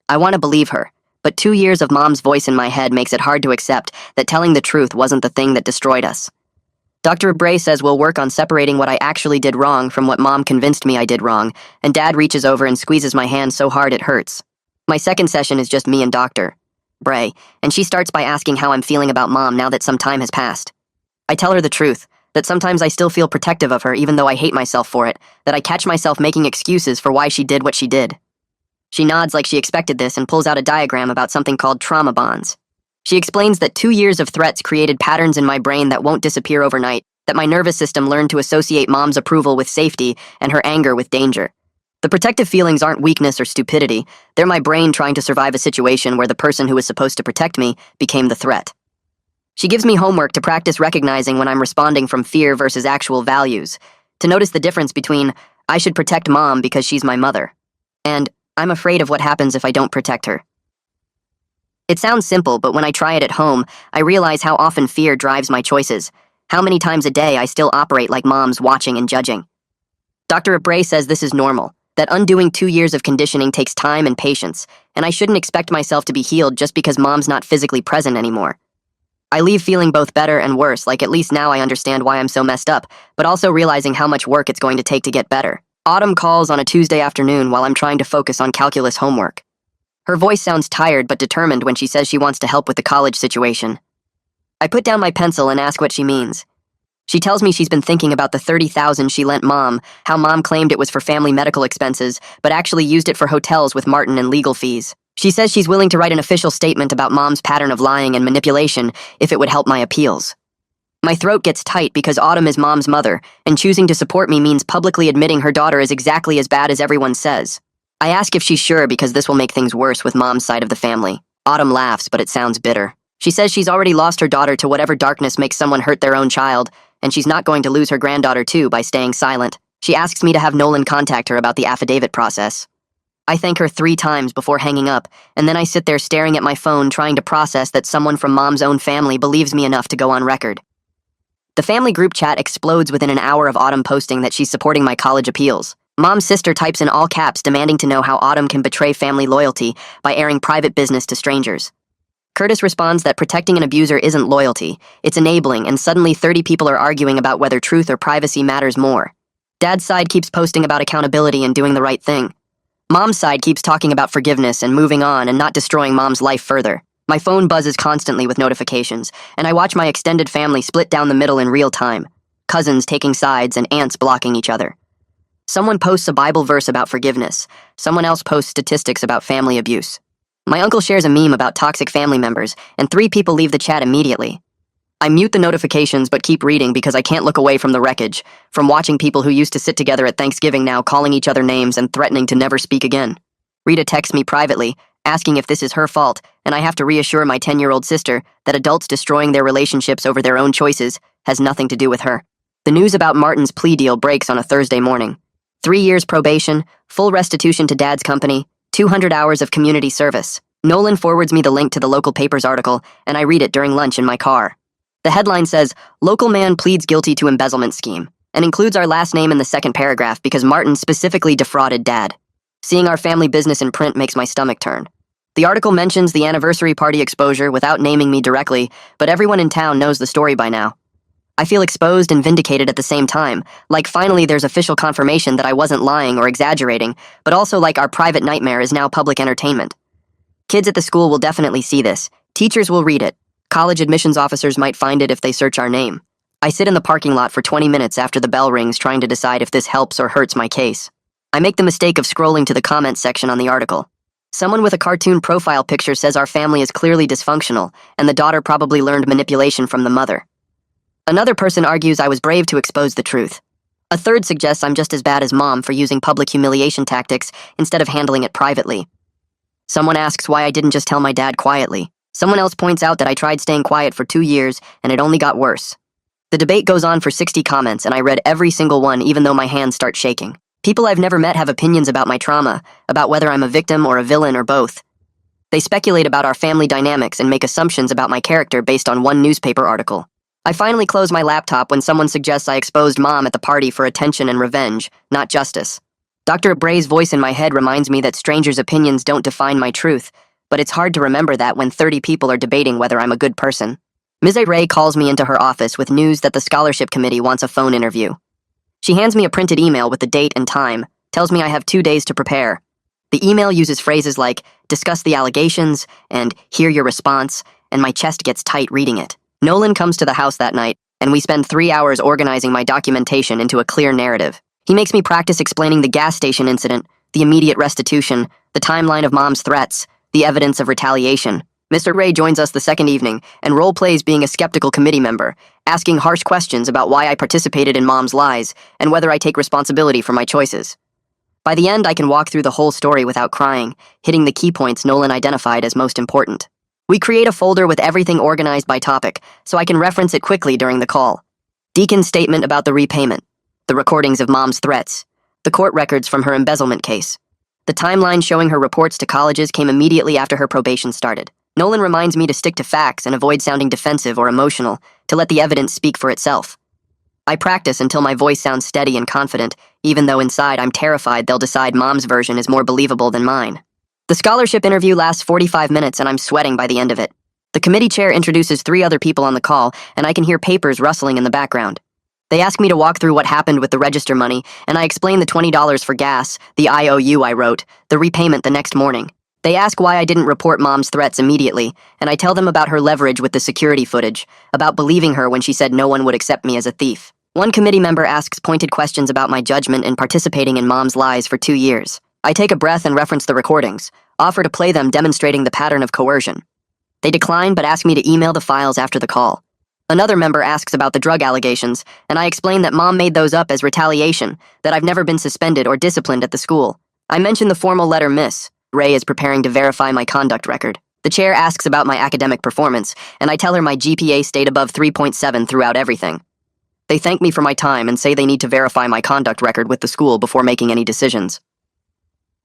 I want to believe her, but 2 years of Mom's voice in my head makes it hard to accept that telling the truth wasn't the thing that destroyed us. Dr. Bray says we'll work on separating what I actually did wrong from what Mom convinced me I did wrong, and Dad reaches over and squeezes my hand so hard it hurts. My second session is just me and Dr. Bray, and she starts by asking how I'm feeling about Mom now that some time has passed. I tell her the truth, that sometimes I still feel protective of her even though I hate myself for it, that I catch myself making excuses for why she did what she did. She nods like she expected this and pulls out a diagram about something called trauma bonds. She explains that 2 years of threats created patterns in my brain that won't disappear overnight, that my nervous system learned to associate Mom's approval with safety and her anger with danger. The protective feelings aren't weakness or stupidity, they're my brain trying to survive a situation where the person who was supposed to protect me became the threat. She gives me homework to practice recognizing when I'm responding from fear versus actual values, to notice the difference between I should protect Mom because she's my mother, and I'm afraid of what happens if I don't protect her. It sounds simple, but when I try it at home, I realize how often fear drives my choices, how many times a day I still operate like Mom's watching and judging. Dr. Bray says this is normal, that undoing 2 years of conditioning takes time and patience, and I shouldn't expect myself to be healed just because Mom's not physically present anymore. I leave feeling both better and worse, like at least now I understand why I'm so messed up, but also realizing how much work it's going to take to get better. Autumn calls on a Tuesday afternoon while I'm trying to focus on calculus homework. Her voice sounds tired but determined when she says she wants to help with the college situation. I put down my pencil and ask what she means. She tells me she's been thinking about the $30,000 she lent Mom, how Mom claimed it was for family medical expenses, but actually used it for hotels with Martin and legal fees. She says she's willing to write an official statement about Mom's pattern of lying and manipulation if it would help my appeals. My throat gets tight because Autumn is Mom's mother, and choosing to support me means publicly admitting her daughter is exactly as bad as everyone says. I ask if she's sure because this will make things worse with Mom's side of the family. Autumn laughs, but it sounds bitter. She says she's already lost her daughter to whatever darkness makes someone hurt their own child, and she's not going to lose her granddaughter too by staying silent. She asks me to have Nolan contact her about the affidavit process. I thank her 3 times before hanging up, and then I sit there staring at my phone trying to process that someone from Mom's own family believes me enough to go on record. The family group chat explodes within an hour of Autumn posting that she's supporting my college appeals. Mom's sister types in all caps demanding to know how Autumn can betray family loyalty by airing private business to strangers. Curtis responds that protecting an abuser isn't loyalty, it's enabling, and suddenly 30 people are arguing about whether truth or privacy matters more. Dad's side keeps posting about accountability and doing the right thing. Mom's side keeps talking about forgiveness and moving on and not destroying Mom's life further. My phone buzzes constantly with notifications, and I watch my extended family split down the middle in real time. Cousins taking sides and aunts blocking each other. Someone posts a Bible verse about forgiveness. Someone else posts statistics about family abuse. My uncle shares a meme about toxic family members, and 3 people leave the chat immediately. I mute the notifications but keep reading because I can't look away from the wreckage, from watching people who used to sit together at Thanksgiving now calling each other names and threatening to never speak again. Rita texts me privately, asking if this is her fault, and I have to reassure my 10-year-old sister that adults destroying their relationships over their own choices has nothing to do with her. The news about Martin's plea deal breaks on a Thursday morning. 3 years probation, full restitution to Dad's company, 200 hours of community service. Nolan forwards me the link to the local paper's article, and I read it during lunch in my car. The headline says, "Local man pleads guilty to embezzlement scheme," and includes our last name in the second paragraph because Martin specifically defrauded Dad. Seeing our family business in print makes my stomach turn. The article mentions the anniversary party exposure without naming me directly, but everyone in town knows the story by now. I feel exposed and vindicated at the same time, like finally there's official confirmation that I wasn't lying or exaggerating, but also like our private nightmare is now public entertainment. Kids at the school will definitely see this. Teachers will read it. College admissions officers might find it if they search our name. I sit in the parking lot for 20 minutes after the bell rings trying to decide if this helps or hurts my case. I make the mistake of scrolling to the comments section on the article. Someone with a cartoon profile picture says our family is clearly dysfunctional, and the daughter probably learned manipulation from the mother. Another person argues I was brave to expose the truth. A third suggests I'm just as bad as mom for using public humiliation tactics instead of handling it privately. Someone asks why I didn't just tell my dad quietly. Someone else points out that I tried staying quiet for 2 years, and it only got worse. The debate goes on for 60 comments, and I read every single one even though my hands start shaking. People I've never met have opinions about my trauma, about whether I'm a victim or a villain or both. They speculate about our family dynamics and make assumptions about my character based on one newspaper article. I finally close my laptop when someone suggests I exposed mom at the party for attention and revenge, not justice. Dr. Bray's voice in my head reminds me that strangers' opinions don't define my truth, but it's hard to remember that when 30 people are debating whether I'm a good person. Ms. Ray calls me into her office with news that the scholarship committee wants a phone interview. She hands me a printed email with the date and time, tells me I have 2 days to prepare. The email uses phrases like, discuss the allegations, and hear your response, and my chest gets tight reading it. Nolan comes to the house that night, and we spend 3 hours organizing my documentation into a clear narrative. He makes me practice explaining the gas station incident, the immediate restitution, the timeline of mom's threats, the evidence of retaliation. Mr. Ray joins us the second evening and role-plays being a skeptical committee member, asking harsh questions about why I participated in mom's lies and whether I take responsibility for my choices. By the end, I can walk through the whole story without crying, hitting the key points Nolan identified as most important. We create a folder with everything organized by topic, so I can reference it quickly during the call. Deacon's statement about the repayment, the recordings of mom's threats, the court records from her embezzlement case. The timeline showing her reports to colleges came immediately after her probation started. Nolan reminds me to stick to facts and avoid sounding defensive or emotional, to let the evidence speak for itself. I practice until my voice sounds steady and confident, even though inside I'm terrified they'll decide mom's version is more believable than mine. The scholarship interview lasts 45 minutes and I'm sweating by the end of it. The committee chair introduces 3 other people on the call, and I can hear papers rustling in the background. They ask me to walk through what happened with the register money, and I explain the $20 for gas, the IOU I wrote, the repayment the next morning. They ask why I didn't report mom's threats immediately, and I tell them about her leverage with the security footage, about believing her when she said no one would accept me as a thief. One committee member asks pointed questions about my judgment in participating in mom's lies for 2 years. I take a breath and reference the recordings, offer to play them demonstrating the pattern of coercion. They decline but ask me to email the files after the call. Another member asks about the drug allegations, and I explain that mom made those up as retaliation, that I've never been suspended or disciplined at the school. I mention the formal letter Miss Ray is preparing to verify my conduct record. The chair asks about my academic performance, and I tell her my GPA stayed above 3.7 throughout everything. They thank me for my time and say they need to verify my conduct record with the school before making any decisions.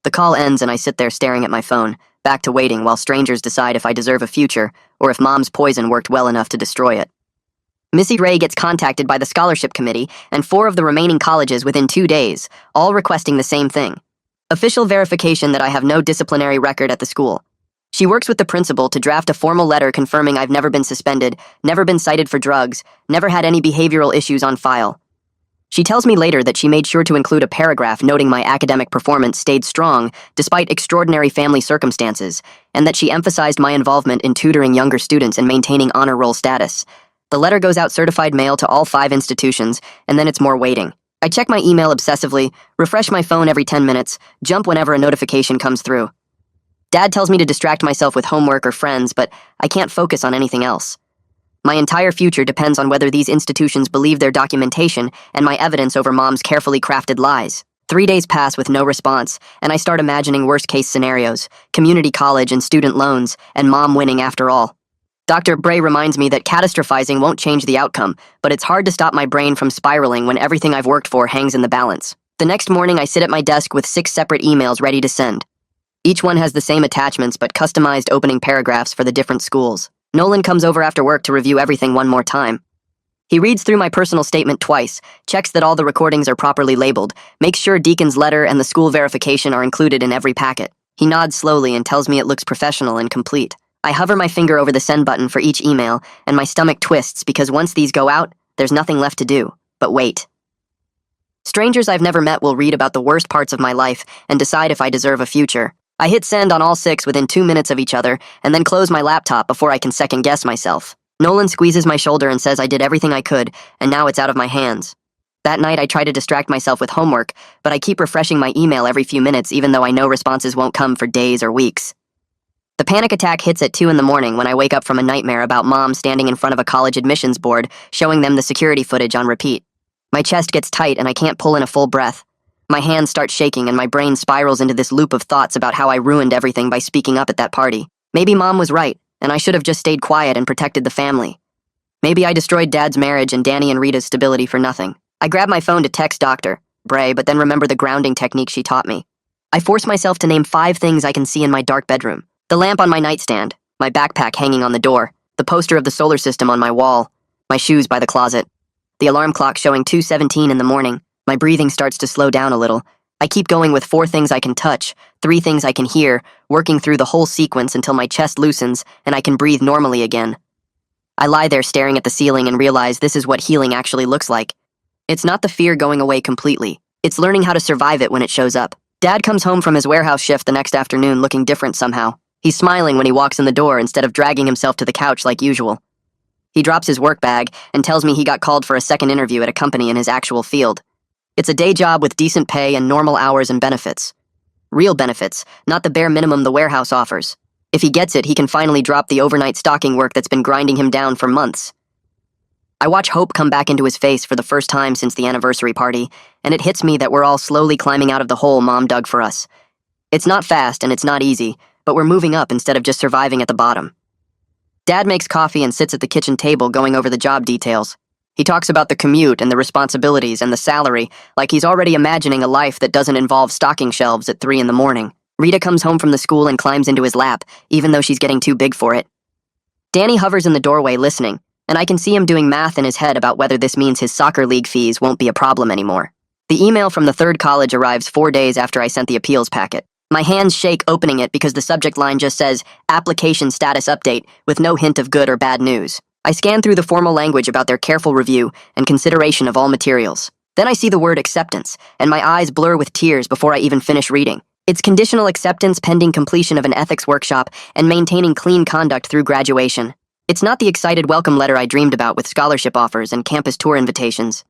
The call ends and I sit there staring at my phone, back to waiting while strangers decide if I deserve a future or if mom's poison worked well enough to destroy it. Missy Ray gets contacted by the scholarship committee and 4 of the remaining colleges within 2 days, all requesting the same thing. Official verification that I have no disciplinary record at the school. She works with the principal to draft a formal letter confirming I've never been suspended, never been cited for drugs, never had any behavioral issues on file. She tells me later that she made sure to include a paragraph noting my academic performance stayed strong despite extraordinary family circumstances, and that she emphasized my involvement in tutoring younger students and maintaining honor roll status. The letter goes out certified mail to all 5 institutions, and then it's more waiting. I check my email obsessively, refresh my phone every 10 minutes, jump whenever a notification comes through. Dad tells me to distract myself with homework or friends, but I can't focus on anything else. My entire future depends on whether these institutions believe their documentation and my evidence over mom's carefully crafted lies. 3 days pass with no response, and I start imagining worst-case scenarios, community college and student loans, and mom winning after all. Dr. Bray reminds me that catastrophizing won't change the outcome, but it's hard to stop my brain from spiraling when everything I've worked for hangs in the balance. The next morning, I sit at my desk with 6 separate emails ready to send. Each one has the same attachments but customized opening paragraphs for the different schools. Nolan comes over after work to review everything one more time. He reads through my personal statement twice, checks that all the recordings are properly labeled, makes sure Deacon's letter and the school verification are included in every packet. He nods slowly and tells me it looks professional and complete. I hover my finger over the send button for each email, and my stomach twists because once these go out, there's nothing left to do but wait. Strangers I've never met will read about the worst parts of my life and decide if I deserve a future. I hit send on all 6 within 2 minutes of each other, and then close my laptop before I can second-guess myself. Nolan squeezes my shoulder and says I did everything I could, and now it's out of my hands. That night I try to distract myself with homework, but I keep refreshing my email every few minutes even though I know responses won't come for days or weeks. The panic attack hits at 2 in the morning when I wake up from a nightmare about Mom standing in front of a college admissions board, showing them the security footage on repeat. My chest gets tight and I can't pull in a full breath. My hands start shaking and my brain spirals into this loop of thoughts about how I ruined everything by speaking up at that party. Maybe Mom was right, and I should have just stayed quiet and protected the family. Maybe I destroyed Dad's marriage and Danny and Rita's stability for nothing. I grab my phone to text Dr. Bray, but then remember the grounding technique she taught me. I force myself to name 5 things I can see in my dark bedroom. The lamp on my nightstand, my backpack hanging on the door, the poster of the solar system on my wall, my shoes by the closet, the alarm clock showing 2:17 in the morning. My breathing starts to slow down a little. I keep going with 4 things I can touch, 3 things I can hear, working through the whole sequence until my chest loosens and I can breathe normally again. I lie there staring at the ceiling and realize this is what healing actually looks like. It's not the fear going away completely. It's learning how to survive it when it shows up. Dad comes home from his warehouse shift the next afternoon looking different somehow. He's smiling when he walks in the door instead of dragging himself to the couch like usual. He drops his work bag and tells me he got called for a second interview at a company in his actual field. It's a day job with decent pay and normal hours and benefits. Real benefits, not the bare minimum the warehouse offers. If he gets it, he can finally drop the overnight stocking work that's been grinding him down for months. I watch hope come back into his face for the first time since the anniversary party, and it hits me that we're all slowly climbing out of the hole Mom dug for us. It's not fast and it's not easy, but we're moving up instead of just surviving at the bottom. Dad makes coffee and sits at the kitchen table going over the job details. He talks about the commute and the responsibilities and the salary like he's already imagining a life that doesn't involve stocking shelves at 3 in the morning. Rita comes home from the school and climbs into his lap, even though she's getting too big for it. Danny hovers in the doorway listening, and I can see him doing math in his head about whether this means his soccer league fees won't be a problem anymore. The email from the 3rd college arrives 4 days after I sent the appeals packet. My hands shake opening it because the subject line just says, "Application status update," with no hint of good or bad news. I scan through the formal language about their careful review and consideration of all materials. Then I see the word acceptance, and my eyes blur with tears before I even finish reading. It's conditional acceptance pending completion of an ethics workshop and maintaining clean conduct through graduation. It's not the excited welcome letter I dreamed about with scholarship offers and campus tour invitations.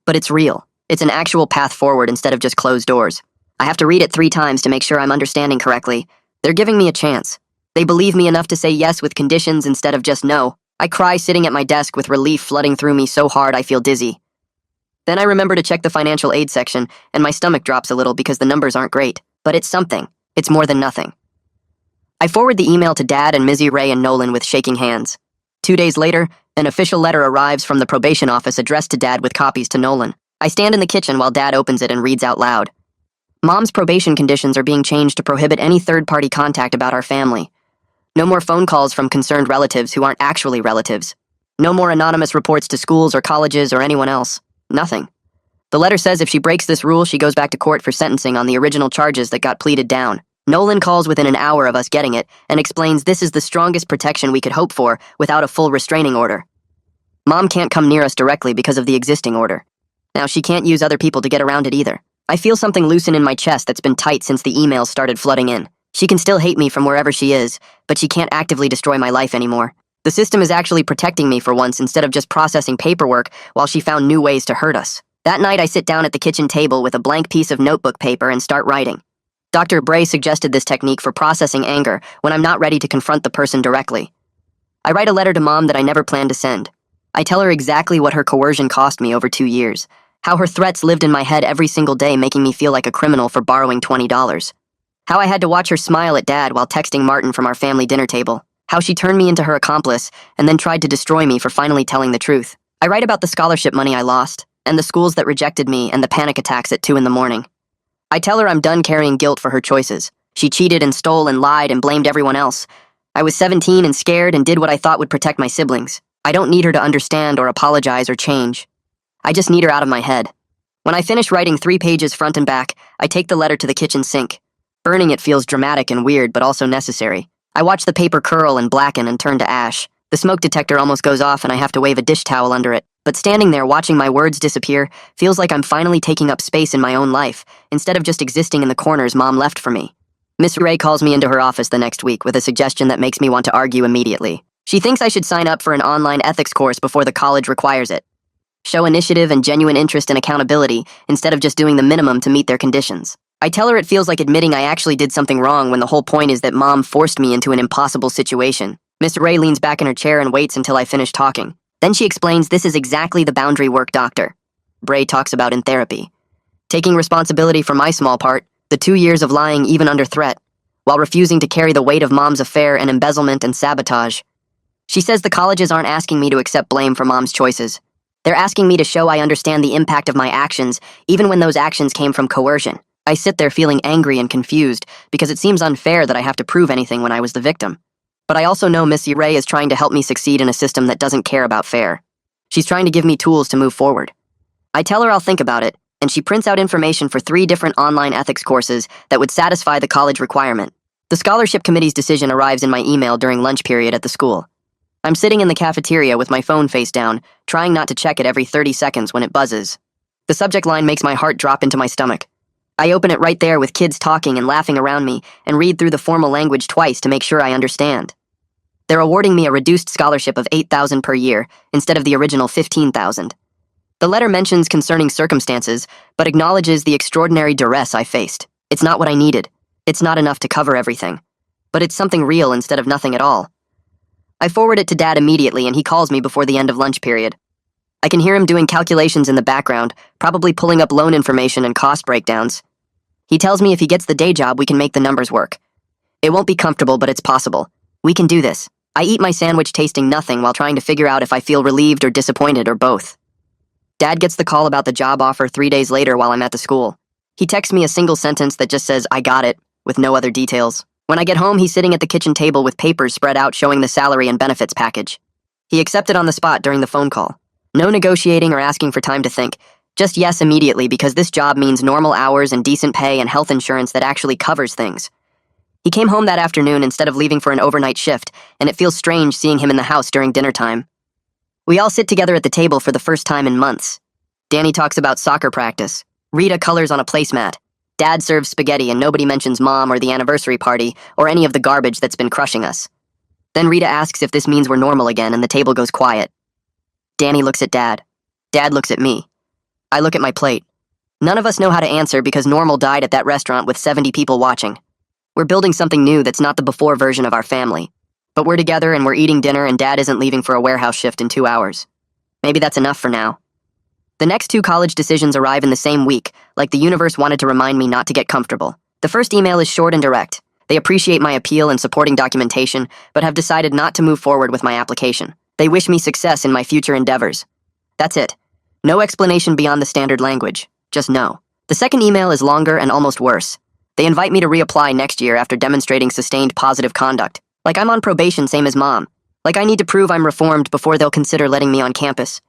But it's real. It's an actual path forward instead of just closed doors. I have to read it 3 times to make sure I'm understanding correctly. They're giving me a chance. They believe me enough to say yes with conditions instead of just no. I cry sitting at my desk with relief flooding through me so hard I feel dizzy. Then I remember to check the financial aid section, and my stomach drops a little because the numbers aren't great. But it's something. It's more than nothing. I forward the email to Dad and Mizzy, Ray, and Nolan with shaking hands. 2 days later, an official letter arrives from the probation office addressed to Dad with copies to Nolan. I stand in the kitchen while Dad opens it and reads out loud. Mom's probation conditions are being changed to prohibit any third-party contact about our family. No more phone calls from concerned relatives who aren't actually relatives. No more anonymous reports to schools or colleges or anyone else. Nothing. The letter says if she breaks this rule, she goes back to court for sentencing on the original charges that got pleaded down. Nolan calls within an hour of us getting it and explains this is the strongest protection we could hope for without a full restraining order. Mom can't come near us directly because of the existing order. Now she can't use other people to get around it either. I feel something loosen in my chest that's been tight since the emails started flooding in. She can still hate me from wherever she is, but she can't actively destroy my life anymore. The system is actually protecting me for once instead of just processing paperwork while she found new ways to hurt us. That night I sit down at the kitchen table with a blank piece of notebook paper and start writing. Dr. Bray suggested this technique for processing anger when I'm not ready to confront the person directly. I write a letter to Mom that I never planned to send. I tell her exactly what her coercion cost me over 2 years. How her threats lived in my head every single day, making me feel like a criminal for borrowing $20. How I had to watch her smile at Dad while texting Martin from our family dinner table. How she turned me into her accomplice and then tried to destroy me for finally telling the truth. I write about the scholarship money I lost, and the schools that rejected me, and the panic attacks at 2 in the morning. I tell her I'm done carrying guilt for her choices. She cheated and stole and lied and blamed everyone else. I was 17 and scared and did what I thought would protect my siblings. I don't need her to understand or apologize or change. I just need her out of my head. When I finish writing 3 pages front and back, I take the letter to the kitchen sink. Burning it feels dramatic and weird, but also necessary. I watch the paper curl and blacken and turn to ash. The smoke detector almost goes off and I have to wave a dish towel under it. But standing there watching my words disappear feels like I'm finally taking up space in my own life, instead of just existing in the corners Mom left for me. Miss Ray calls me into her office the next week with a suggestion that makes me want to argue immediately. She thinks I should sign up for an online ethics course before the college requires it. Show initiative and genuine interest and accountability instead of just doing the minimum to meet their conditions. I tell her it feels like admitting I actually did something wrong when the whole point is that Mom forced me into an impossible situation. Miss Ray leans back in her chair and waits until I finish talking. Then she explains this is exactly the boundary work Dr. Bray talks about in therapy. Taking responsibility for my small part, the 2 years of lying even under threat, while refusing to carry the weight of Mom's affair and embezzlement and sabotage. She says the colleges aren't asking me to accept blame for Mom's choices. They're asking me to show I understand the impact of my actions, even when those actions came from coercion. I sit there feeling angry and confused because it seems unfair that I have to prove anything when I was the victim. But I also know Missy Ray is trying to help me succeed in a system that doesn't care about fair. She's trying to give me tools to move forward. I tell her I'll think about it, and she prints out information for 3 different online ethics courses that would satisfy the college requirement. The scholarship committee's decision arrives in my email during lunch period at the school. I'm sitting in the cafeteria with my phone face down, trying not to check it every 30 seconds when it buzzes. The subject line makes my heart drop into my stomach. I open it right there with kids talking and laughing around me and read through the formal language twice to make sure I understand. They're awarding me a reduced scholarship of $8,000 per year instead of the original $15,000. The letter mentions concerning circumstances, but acknowledges the extraordinary duress I faced. It's not what I needed. It's not enough to cover everything. But it's something real instead of nothing at all. I forward it to Dad immediately and he calls me before the end of lunch period. I can hear him doing calculations in the background, probably pulling up loan information and cost breakdowns. He tells me if he gets the day job, we can make the numbers work. It won't be comfortable, but it's possible. We can do this. I eat my sandwich tasting nothing while trying to figure out if I feel relieved or disappointed or both. Dad gets the call about the job offer 3 days later while I'm at the school. He texts me a single sentence that just says, "I got it," with no other details. When I get home, he's sitting at the kitchen table with papers spread out showing the salary and benefits package. He accepted on the spot during the phone call. No negotiating or asking for time to think. Just yes immediately because this job means normal hours and decent pay and health insurance that actually covers things. He came home that afternoon instead of leaving for an overnight shift, and it feels strange seeing him in the house during dinner time. We all sit together at the table for the first time in months. Danny talks about soccer practice. Rita colors on a placemat. Dad serves spaghetti and nobody mentions Mom or the anniversary party or any of the garbage that's been crushing us. Then Rita asks if this means we're normal again and the table goes quiet. Danny looks at Dad. Dad looks at me. I look at my plate. None of us know how to answer because normal died at that restaurant with 70 people watching. We're building something new that's not the before version of our family. But we're together and we're eating dinner and Dad isn't leaving for a warehouse shift in 2 hours. Maybe that's enough for now. The next 2 college decisions arrive in the same week, like the universe wanted to remind me not to get comfortable. The first email is short and direct. They appreciate my appeal and supporting documentation, but have decided not to move forward with my application. They wish me success in my future endeavors. That's it. No explanation beyond the standard language. Just no. The second email is longer and almost worse. They invite me to reapply next year after demonstrating sustained positive conduct. Like I'm on probation, same as Mom. Like I need to prove I'm reformed before they'll consider letting me on campus.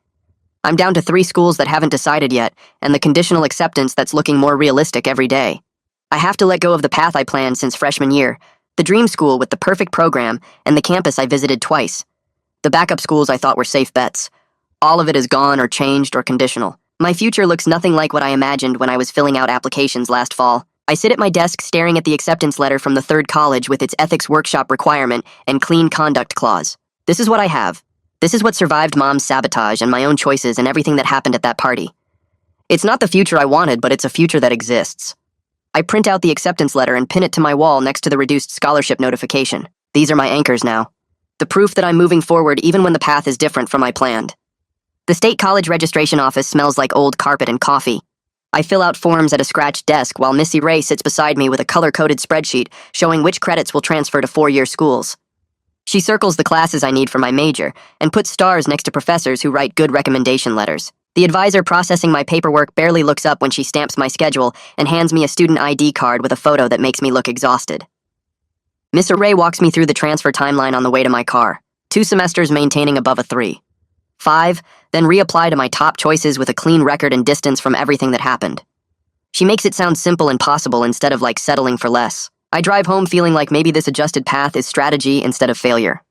I'm down to 3 schools that haven't decided yet, and the conditional acceptance that's looking more realistic every day. I have to let go of the path I planned since freshman year, the dream school with the perfect program, and the campus I visited twice. The backup schools I thought were safe bets. All of it is gone or changed or conditional. My future looks nothing like what I imagined when I was filling out applications last fall. I sit at my desk staring at the acceptance letter from the 3rd college with its ethics workshop requirement and clean conduct clause. This is what I have. This is what survived Mom's sabotage and my own choices and everything that happened at that party. It's not the future I wanted, but it's a future that exists. I print out the acceptance letter and pin it to my wall next to the reduced scholarship notification. These are my anchors now. The proof that I'm moving forward even when the path is different from my planned. The state college registration office smells like old carpet and coffee. I fill out forms at a scratched desk while Missy Ray sits beside me with a color-coded spreadsheet showing which credits will transfer to 4-year schools. She circles the classes I need for my major and puts stars next to professors who write good recommendation letters. The advisor processing my paperwork barely looks up when she stamps my schedule and hands me a student ID card with a photo that makes me look exhausted. Miss Ray walks me through the transfer timeline on the way to my car. 2 semesters maintaining above a 3. 5, then reapply to my top choices with a clean record and distance from everything that happened. She makes it sound simple and possible instead of like settling for less. I drive home feeling like maybe this adjusted path is strategy instead of failure.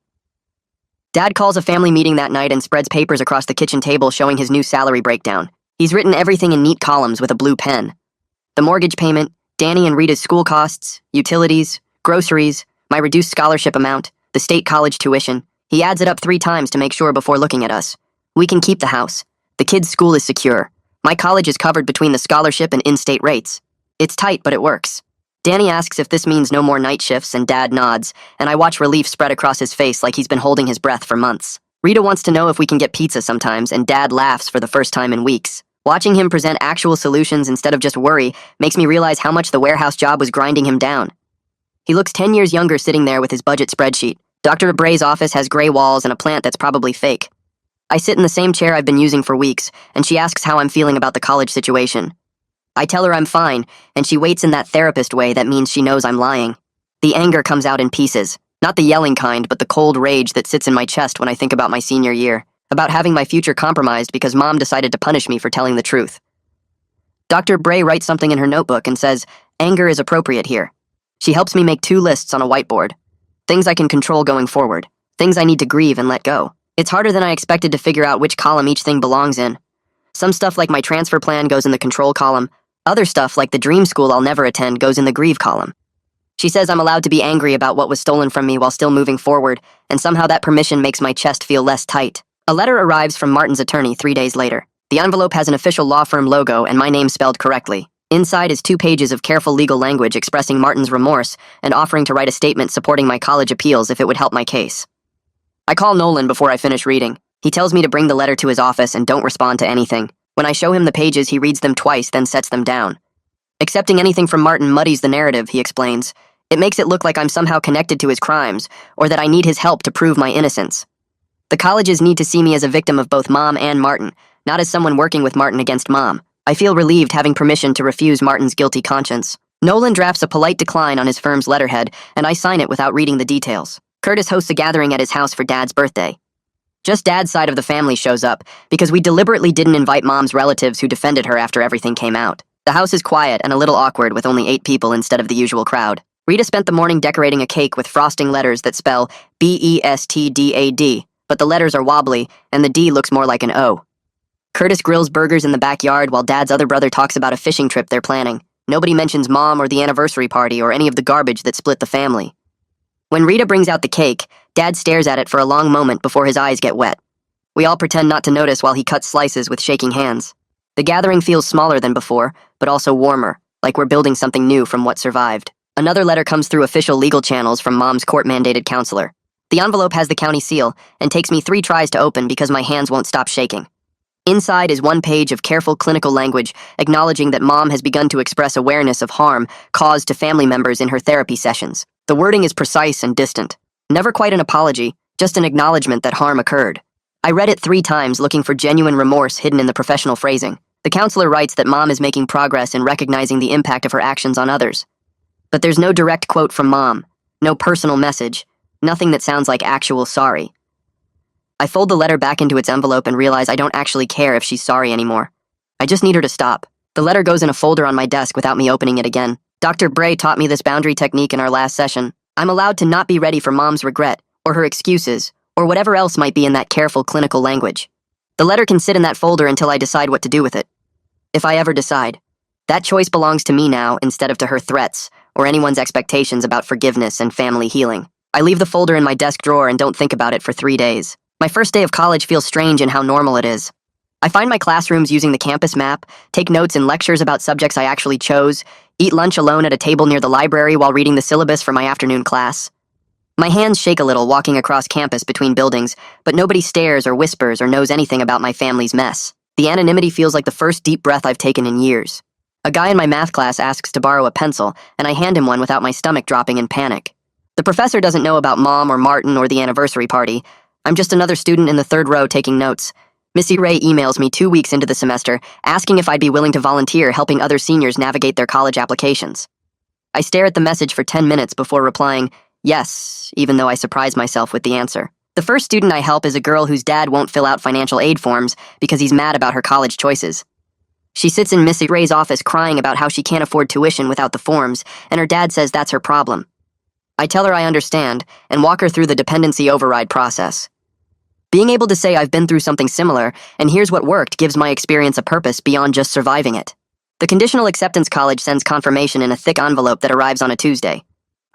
Dad calls a family meeting that night and spreads papers across the kitchen table showing his new salary breakdown. He's written everything in neat columns with a blue pen. The mortgage payment, Danny and Rita's school costs, utilities, groceries, my reduced scholarship amount, the state college tuition. He adds it up 3 times to make sure before looking at us. We can keep the house. The kids' school is secure. My college is covered between the scholarship and in-state rates. It's tight, but it works. Danny asks if this means no more night shifts, and Dad nods, and I watch relief spread across his face like he's been holding his breath for months. Rita wants to know if we can get pizza sometimes, and Dad laughs for the first time in weeks. Watching him present actual solutions instead of just worry makes me realize how much the warehouse job was grinding him down. He looks 10 years younger sitting there with his budget spreadsheet. Dr. Bray's office has gray walls and a plant that's probably fake. I sit in the same chair I've been using for weeks, and she asks how I'm feeling about the college situation. I tell her I'm fine, and she waits in that therapist way that means she knows I'm lying. The anger comes out in pieces. Not the yelling kind, but the cold rage that sits in my chest when I think about my senior year. About having my future compromised because Mom decided to punish me for telling the truth. Dr. Bray writes something in her notebook and says, anger is appropriate here. She helps me make 2 lists on a whiteboard. Things I can control going forward. Things I need to grieve and let go. It's harder than I expected to figure out which column each thing belongs in. Some stuff like my transfer plan goes in the control column. Other stuff like the dream school I'll never attend goes in the grieve column. She says I'm allowed to be angry about what was stolen from me while still moving forward, and somehow that permission makes my chest feel less tight. A letter arrives from Martin's attorney 3 days later. The envelope has an official law firm logo and my name spelled correctly. Inside is 2 pages of careful legal language expressing Martin's remorse and offering to write a statement supporting my college appeals if it would help my case. I call Nolan before I finish reading. He tells me to bring the letter to his office and don't respond to anything. When I show him the pages, he reads them twice, then sets them down. Accepting anything from Martin muddies the narrative, he explains. It makes it look like I'm somehow connected to his crimes, or that I need his help to prove my innocence. The colleges need to see me as a victim of both Mom and Martin, not as someone working with Martin against Mom. I feel relieved having permission to refuse Martin's guilty conscience. Nolan drafts a polite decline on his firm's letterhead, and I sign it without reading the details. Curtis hosts a gathering at his house for Dad's birthday. Just Dad's side of the family shows up, because we deliberately didn't invite Mom's relatives who defended her after everything came out. The house is quiet and a little awkward with only 8 people instead of the usual crowd. Rita spent the morning decorating a cake with frosting letters that spell BESTDAD, but the letters are wobbly, and the D looks more like an O. Curtis grills burgers in the backyard while Dad's other brother talks about a fishing trip they're planning. Nobody mentions Mom or the anniversary party or any of the garbage that split the family. When Rita brings out the cake, Dad stares at it for a long moment before his eyes get wet. We all pretend not to notice while he cuts slices with shaking hands. The gathering feels smaller than before, but also warmer, like we're building something new from what survived. Another letter comes through official legal channels from Mom's court-mandated counselor. The envelope has the county seal and takes me 3 tries to open because my hands won't stop shaking. Inside is 1 page of careful clinical language acknowledging that Mom has begun to express awareness of harm caused to family members in her therapy sessions. The wording is precise and distant. Never quite an apology, just an acknowledgement that harm occurred. I read it 3 times looking for genuine remorse hidden in the professional phrasing. The counselor writes that Mom is making progress in recognizing the impact of her actions on others. But there's no direct quote from Mom, no personal message, nothing that sounds like actual sorry. I fold the letter back into its envelope and realize I don't actually care if she's sorry anymore. I just need her to stop. The letter goes in a folder on my desk without me opening it again. Dr. Bray taught me this boundary technique in our last session. I'm allowed to not be ready for Mom's regret, or her excuses, or whatever else might be in that careful clinical language. The letter can sit in that folder until I decide what to do with it. If I ever decide. That choice belongs to me now instead of to her threats, or anyone's expectations about forgiveness and family healing. I leave the folder in my desk drawer and don't think about it for 3 days. My first day of college feels strange in how normal it is. I find my classrooms using the campus map, take notes in lectures about subjects I actually chose, eat lunch alone at a table near the library while reading the syllabus for my afternoon class. My hands shake a little walking across campus between buildings, but nobody stares or whispers or knows anything about my family's mess. The anonymity feels like the first deep breath I've taken in years. A guy in my math class asks to borrow a pencil, and I hand him one without my stomach dropping in panic. The professor doesn't know about Mom or Martin or the anniversary party. I'm just another student in the 3rd row taking notes. Missy Ray emails me 2 weeks into the semester, asking if I'd be willing to volunteer helping other seniors navigate their college applications. I stare at the message for 10 minutes before replying, yes, even though I surprise myself with the answer. The first student I help is a girl whose dad won't fill out financial aid forms because he's mad about her college choices. She sits in Missy Ray's office crying about how she can't afford tuition without the forms, and her dad says that's her problem. I tell her I understand, and walk her through the dependency override process. Being able to say I've been through something similar, and here's what worked, gives my experience a purpose beyond just surviving it. The Conditional Acceptance College sends confirmation in a thick envelope that arrives on a Tuesday.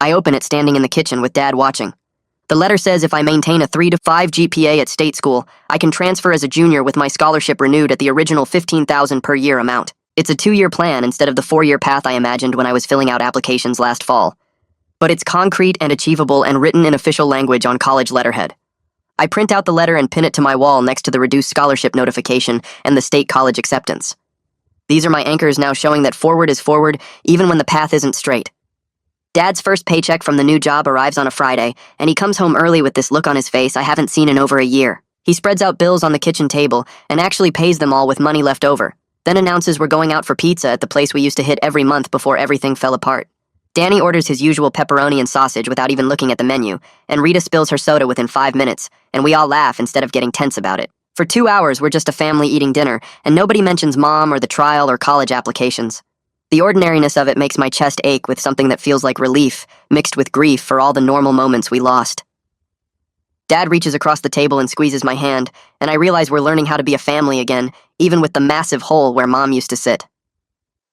I open it standing in the kitchen with Dad watching. The letter says if I maintain a 3 to 5 GPA at state school, I can transfer as a junior with my scholarship renewed at the original $15,000 per year amount. It's a 2-year plan instead of the 4-year path I imagined when I was filling out applications last fall. But it's concrete and achievable and written in official language on college letterhead. I print out the letter and pin it to my wall next to the reduced scholarship notification and the state college acceptance. These are my anchors now, showing that forward is forward even when the path isn't straight. Dad's first paycheck from the new job arrives on a Friday, and he comes home early with this look on his face I haven't seen in over a year. He spreads out bills on the kitchen table and actually pays them all with money left over, then announces we're going out for pizza at the place we used to hit every month before everything fell apart. Danny orders his usual pepperoni and sausage without even looking at the menu, and Rita spills her soda within 5 minutes, and we all laugh instead of getting tense about it. For 2 hours, we're just a family eating dinner, and nobody mentions mom or the trial or college applications. The ordinariness of it makes my chest ache with something that feels like relief, mixed with grief for all the normal moments we lost. Dad reaches across the table and squeezes my hand, and I realize we're learning how to be a family again, even with the massive hole where Mom used to sit.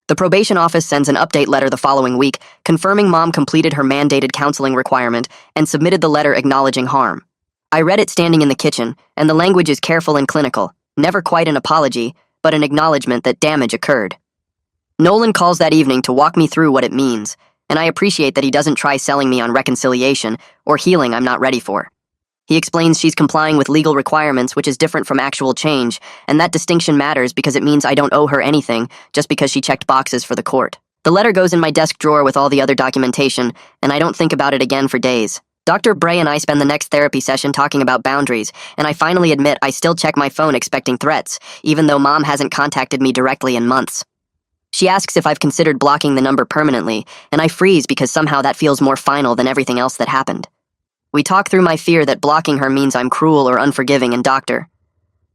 The probation office sends an update letter the following week, confirming Mom completed her mandated counseling requirement and submitted the letter acknowledging harm. I read it standing in the kitchen, and the language is careful and clinical, never quite an apology, but an acknowledgement that damage occurred. Nolan calls that evening to walk me through what it means, and I appreciate that he doesn't try selling me on reconciliation or healing I'm not ready for. He explains she's complying with legal requirements, which is different from actual change, and that distinction matters because it means I don't owe her anything just because she checked boxes for the court. The letter goes in my desk drawer with all the other documentation, and I don't think about it again for days. Dr. Bray and I spend the next therapy session talking about boundaries, and I finally admit I still check my phone expecting threats, even though Mom hasn't contacted me directly in months. She asks if I've considered blocking the number permanently, and I freeze because somehow that feels more final than everything else that happened. We talk through my fear that blocking her means I'm cruel or unforgiving, and Dr.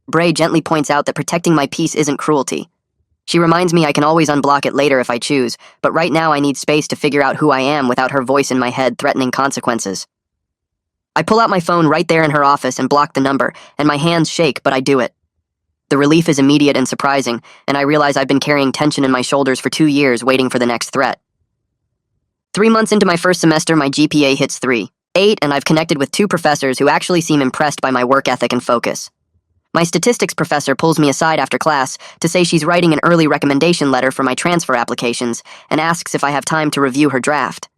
Bray gently points out that protecting my peace isn't cruelty. She reminds me I can always unblock it later if I choose, but right now I need space to figure out who I am without her voice in my head threatening consequences. I pull out my phone right there in her office and block the number, and my hands shake, but I do it. The relief is immediate and surprising, and I realize I've been carrying tension in my shoulders for 2 years waiting for the next threat. 3 months into my first semester, my GPA hits 3.8, and I've connected with 2 professors who actually seem impressed by my work ethic and focus. My statistics professor pulls me aside after class to say she's writing an early recommendation letter for my transfer applications and asks if I have time to review her draft.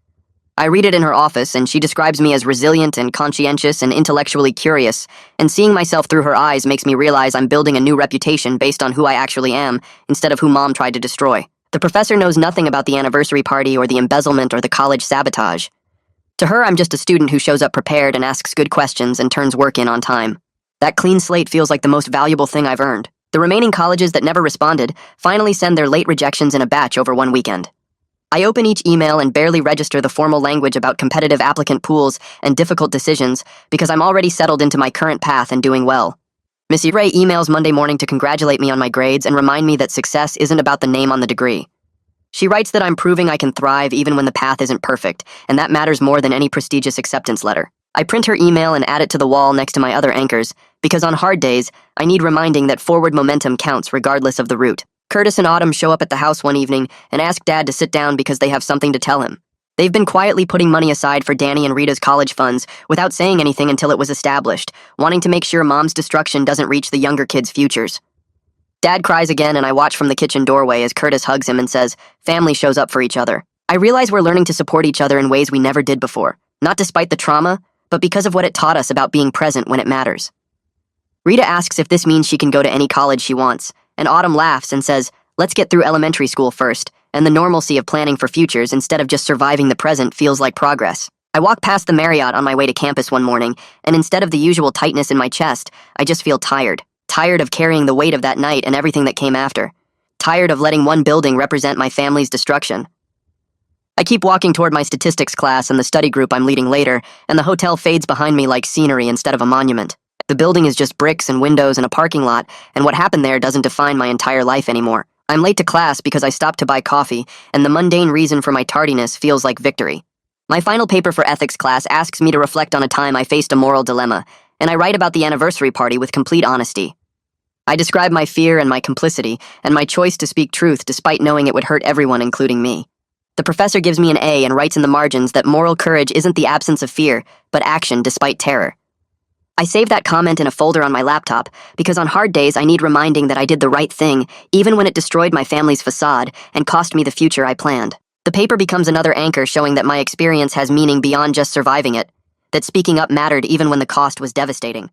I read it in her office, and she describes me as resilient and conscientious and intellectually curious, and seeing myself through her eyes makes me realize I'm building a new reputation based on who I actually am instead of who Mom tried to destroy. The professor knows nothing about the anniversary party or the embezzlement or the college sabotage. To her, I'm just a student who shows up prepared and asks good questions and turns work in on time. That clean slate feels like the most valuable thing I've earned. The remaining colleges that never responded finally send their late rejections in a batch over one weekend. I open each email and barely register the formal language about competitive applicant pools and difficult decisions because I'm already settled into my current path and doing well. Missy Ray emails Monday morning to congratulate me on my grades and remind me that success isn't about the name on the degree. She writes that I'm proving I can thrive even when the path isn't perfect, and that matters more than any prestigious acceptance letter. I print her email and add it to the wall next to my other anchors, because on hard days, I need reminding that forward momentum counts regardless of the route. Curtis and Autumn show up at the house one evening and ask Dad to sit down because they have something to tell him. They've been quietly putting money aside for Danny and Rita's college funds without saying anything until it was established, wanting to make sure Mom's destruction doesn't reach the younger kids' futures. Dad cries again, and I watch from the kitchen doorway as Curtis hugs him and says, "Family shows up for each other." I realize we're learning to support each other in ways we never did before, not despite the trauma, but because of what it taught us about being present when it matters. Rita asks if this means she can go to any college she wants, and Autumn laughs and says, "Let's get through elementary school first," and the normalcy of planning for futures instead of just surviving the present feels like progress. I walk past the Marriott on my way to campus one morning, and instead of the usual tightness in my chest, I just feel tired. Tired of carrying the weight of that night and everything that came after. Tired of letting one building represent my family's destruction. I keep walking toward my statistics class and the study group I'm leading later, and the hotel fades behind me like scenery instead of a monument. The building is just bricks and windows and a parking lot, and what happened there doesn't define my entire life anymore. I'm late to class because I stopped to buy coffee, and the mundane reason for my tardiness feels like victory. My final paper for ethics class asks me to reflect on a time I faced a moral dilemma, and I write about the anniversary party with complete honesty. I describe my fear and my complicity, and my choice to speak truth despite knowing it would hurt everyone, including me. The professor gives me an A and writes in the margins that moral courage isn't the absence of fear, but action despite terror. I save that comment in a folder on my laptop because on hard days I need reminding that I did the right thing, even when it destroyed my family's facade and cost me the future I planned. The paper becomes another anchor showing that my experience has meaning beyond just surviving it, that speaking up mattered even when the cost was devastating.